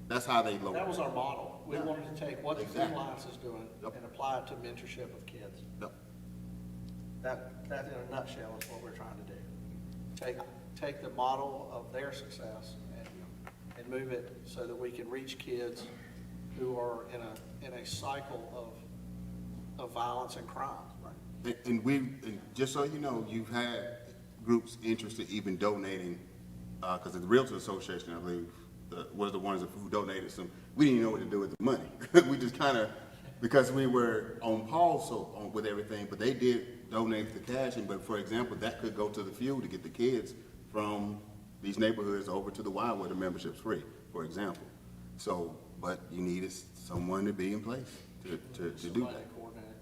That's how they lowered. That was our model. We wanted to take what the Food Exactly. Alliance is doing and apply it to mentorship of kids. Yep. That in a nutshell is what we're trying to do. Take the model of their success and move it so that we can reach kids who are in a cycle of violence and crime. Right? And just so you know, you've had groups interested even donating, because the Realtor Association, I believe, was the ones who donated some. We didn't even know what to do with the money. We just kind of, because we were on pause with everything, but they did donate the cash. But for example, that could go to the fuel to get the kids from these neighborhoods over to the Wild where the membership's free, for example. So, but you needed someone to be in place to do that.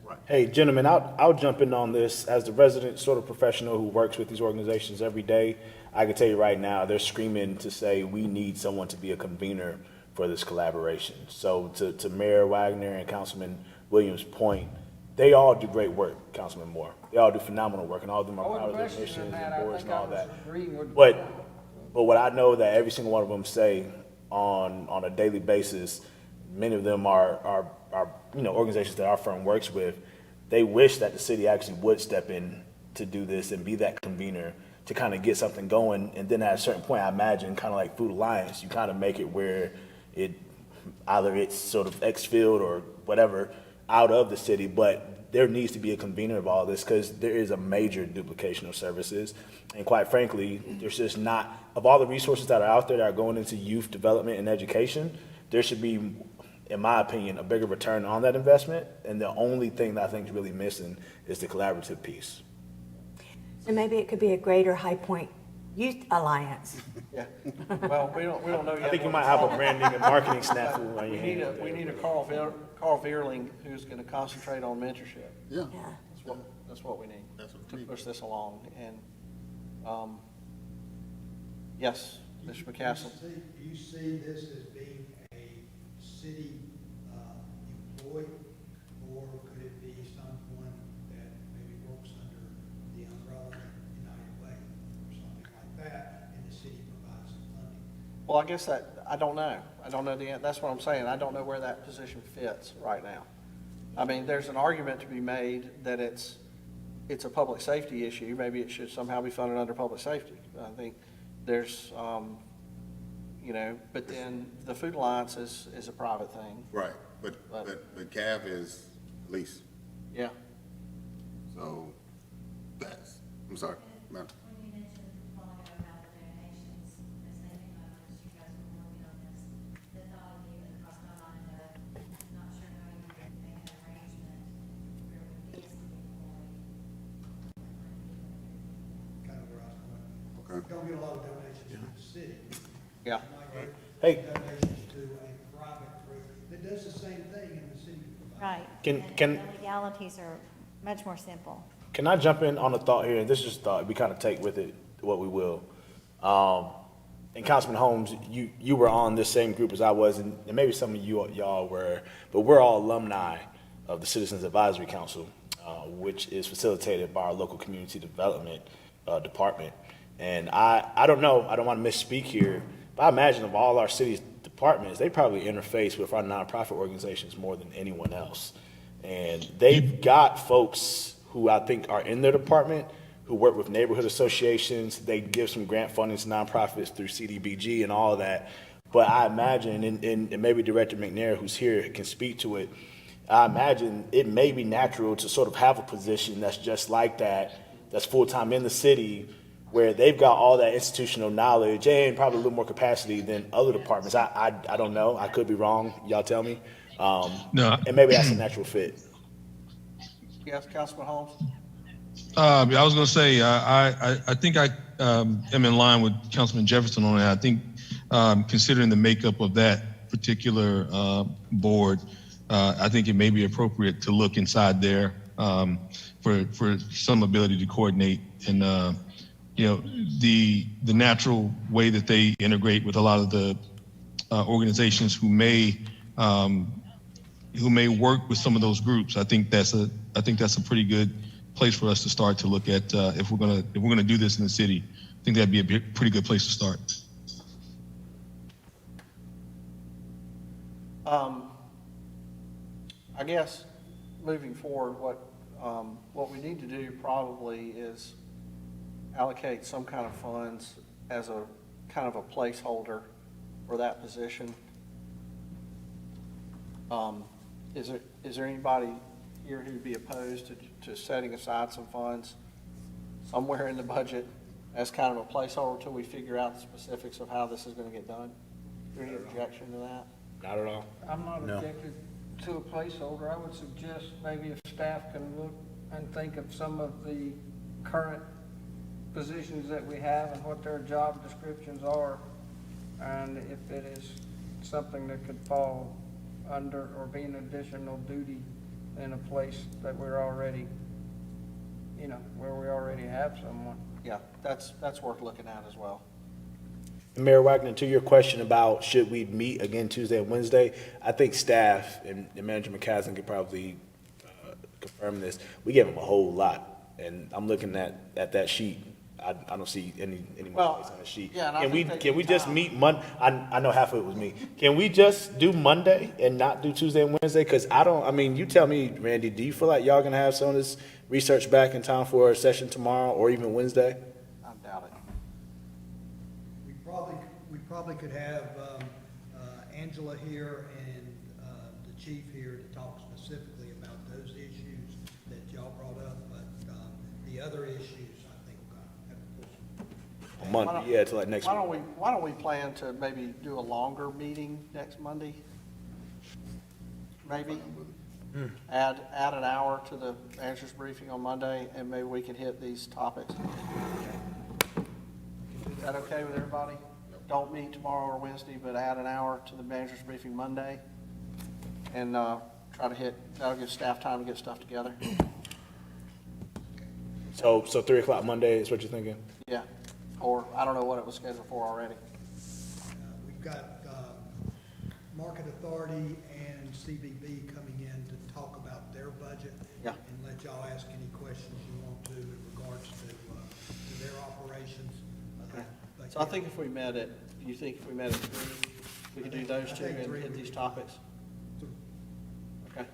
Right. Hey, gentlemen, I'll jump in on this. As the resident sort of professional who works with these organizations every day, I can tell you right now, they're screaming to say we need someone to be a convener for this collaboration. So to Mayor Wagner and Councilman Williams' point, they all do great work, Councilman Moore. They all do phenomenal work, and all of them are proud of their missions and boards and all that. But what I know that every single one of them say on a daily basis, many of them are organizations that our firm works with. They wish that the city actually would step in to do this and be that convener to kind of get something going. And then at a certain point, I imagine, kind of like Food Alliance, you kind of make it where either it's sort of exfilled or whatever out of the city, but there needs to be a convener of all this because there is a major duplication of services. And quite frankly, there's just not, of all the resources that are out there that are going into youth development and education, there should be, in my opinion, a bigger return on that investment. And the only thing that I think is really missing is the collaborative piece. So maybe it could be a greater High Point Youth Alliance. Yeah. Well, we don't know yet. I think you might have a branding and marketing snafu on your hands. We need a Carl Veerling who's going to concentrate on mentorship. Yeah. That's what we need to push this along. And yes, Mr. McCaslin. Do you see this as being a city employee, or could it be someone that maybe works under the umbrella United Way or something like that, and the city provides some funding? Well, I guess I don't know. I don't know that's what I'm saying. I don't know where that position fits right now. I mean, there's an argument to be made that it's a public safety issue. Maybe it should somehow be funded under public safety. I think there's, but then the Food Alliance is a private thing. Right, but CAV is lease, Yeah. so I'm sorry, ma'am. When you mentioned calling about the donations, as they came up, as you guys were working on this, the thought of even across my mind of not sure how you could make an arrangement where we get some employee. Kind of where I was going. Okay. Don't get a lot of donations to the city. Yeah. Hey. Donations to a private group that does the same thing in the city. Right. Can- And the legalities are much more simple. Can I jump in on a thought here? And this is just a thought. We kind of take with it what we will. And Councilman Holmes, you were on this same group as I was, and maybe some of y'all were, but we're all alumni of the Citizens Advisory Council, which is facilitated by our local community development department. And I don't know, I don't want to misspeak here, but I imagine of all our city's departments, they probably interface with our nonprofit organizations more than anyone else. And they've got folks who I think are in their department who work with neighborhood associations. They give some grant funding to nonprofits through CDBG and all of that. But I imagine, and maybe Director McNair, who's here, can speak to it, I imagine it may be natural to sort of have a position that's just like that that's full-time in the city, where they've got all that institutional knowledge and probably a little more capacity than other departments. I don't know. I could be wrong. Y'all tell me. No. And maybe that's a natural fit. Yes, Councilman Holmes? I was going to say, I think I am in line with Councilman Jefferson on that. I think considering the makeup of that particular board, I think it may be appropriate to look inside there for some ability to coordinate and the natural way that they integrate with a lot of the organizations who may work with some of those groups. I think that's a pretty good place for us to start to look at if we're gonna do this in the city. I think that'd be a pretty good place to start. I guess moving forward, what we need to do probably is allocate some kind of funds as a kind of a placeholder for that position. Is there anybody here who'd be opposed to setting aside some funds somewhere in the budget as kind of a placeholder until we figure out the specifics of how this is going to get done? Is there any objection to that? Not at all. I'm not No. objected to a placeholder. I would suggest maybe if staff can look and think of some of the current positions that we have and what their job descriptions are, and if it is something that could fall under or be an additional duty in a place that we're already, where we already have someone. Yeah, that's worth looking at as well. Mayor Wagner, to your question about should we meet again Tuesday and Wednesday, I think staff and Manager McCaslin could probably confirm this. We gave them a whole lot, and I'm looking at that sheet. I don't see any more space on the sheet. Yeah, and I think they Can we need just time. meet I know half of it was me. Can we just do Monday and not do Tuesday and Wednesday? Because you tell me, Randy, do you feel like y'all gonna have some of this research back in time for a session tomorrow or even Wednesday? I doubt it. We probably could have Angela here and the chief here to talk specifically about those issues that y'all brought up, but the other issues, I think we're gonna have to push them. Monday, yeah, to like next week. Why don't we plan to maybe do a longer meeting next Monday? Maybe? Add an hour to the manager's briefing on Monday, and maybe we can hit these topics. Is that okay with everybody? Don't meet tomorrow or Wednesday, but add an hour to the manager's briefing Monday, and try to that'll give staff time to get stuff together. So 3 o'clock Monday is what you're thinking? Yeah, or I don't know what it was scheduled for already. We've got Market Authority and CBB coming in to talk about their budget. Yeah. And let y'all ask any questions you want to in regards to their operations. Okay. But So I think if we met at 3, we could do those two I think and 3 hit would these be- topics? Okay.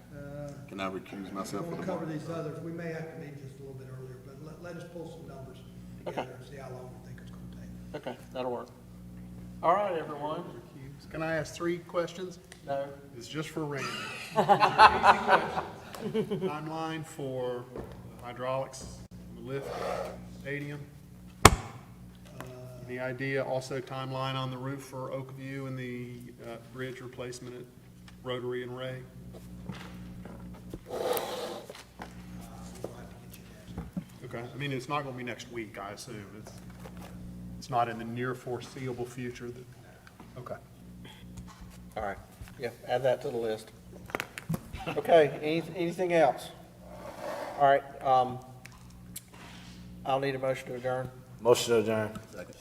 Can I recuse myself We'll for the cover vote? these others. We may have to meet just a little bit earlier, but let us pull some numbers Okay. together and see how long we think it's gonna take. Okay, that'll work. All right, everyone. Can I ask 3 questions? No. It's just for Randy. Easy questions. Timeline for hydraulics, the lift, stadium. Any idea? Also timeline on the roof for Oakview and the bridge replacement at Rotary and Ray. Okay, I mean, it's not gonna be next week, I assume. It's not in the near foreseeable future that, okay. All right, yeah, add that to the list. Okay, anything else? All right, I'll need a motion to adjourn. Motion to adjourn.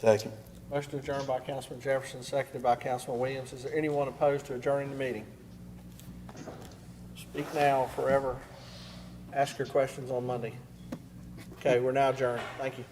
Second. Motion to adjourn by Councilman Jefferson, seconded by Councilman Williams. Is there anyone opposed to adjourning the meeting? Speak now, or forever. Ask your questions on Monday. Okay, we're now adjourned. Thank you.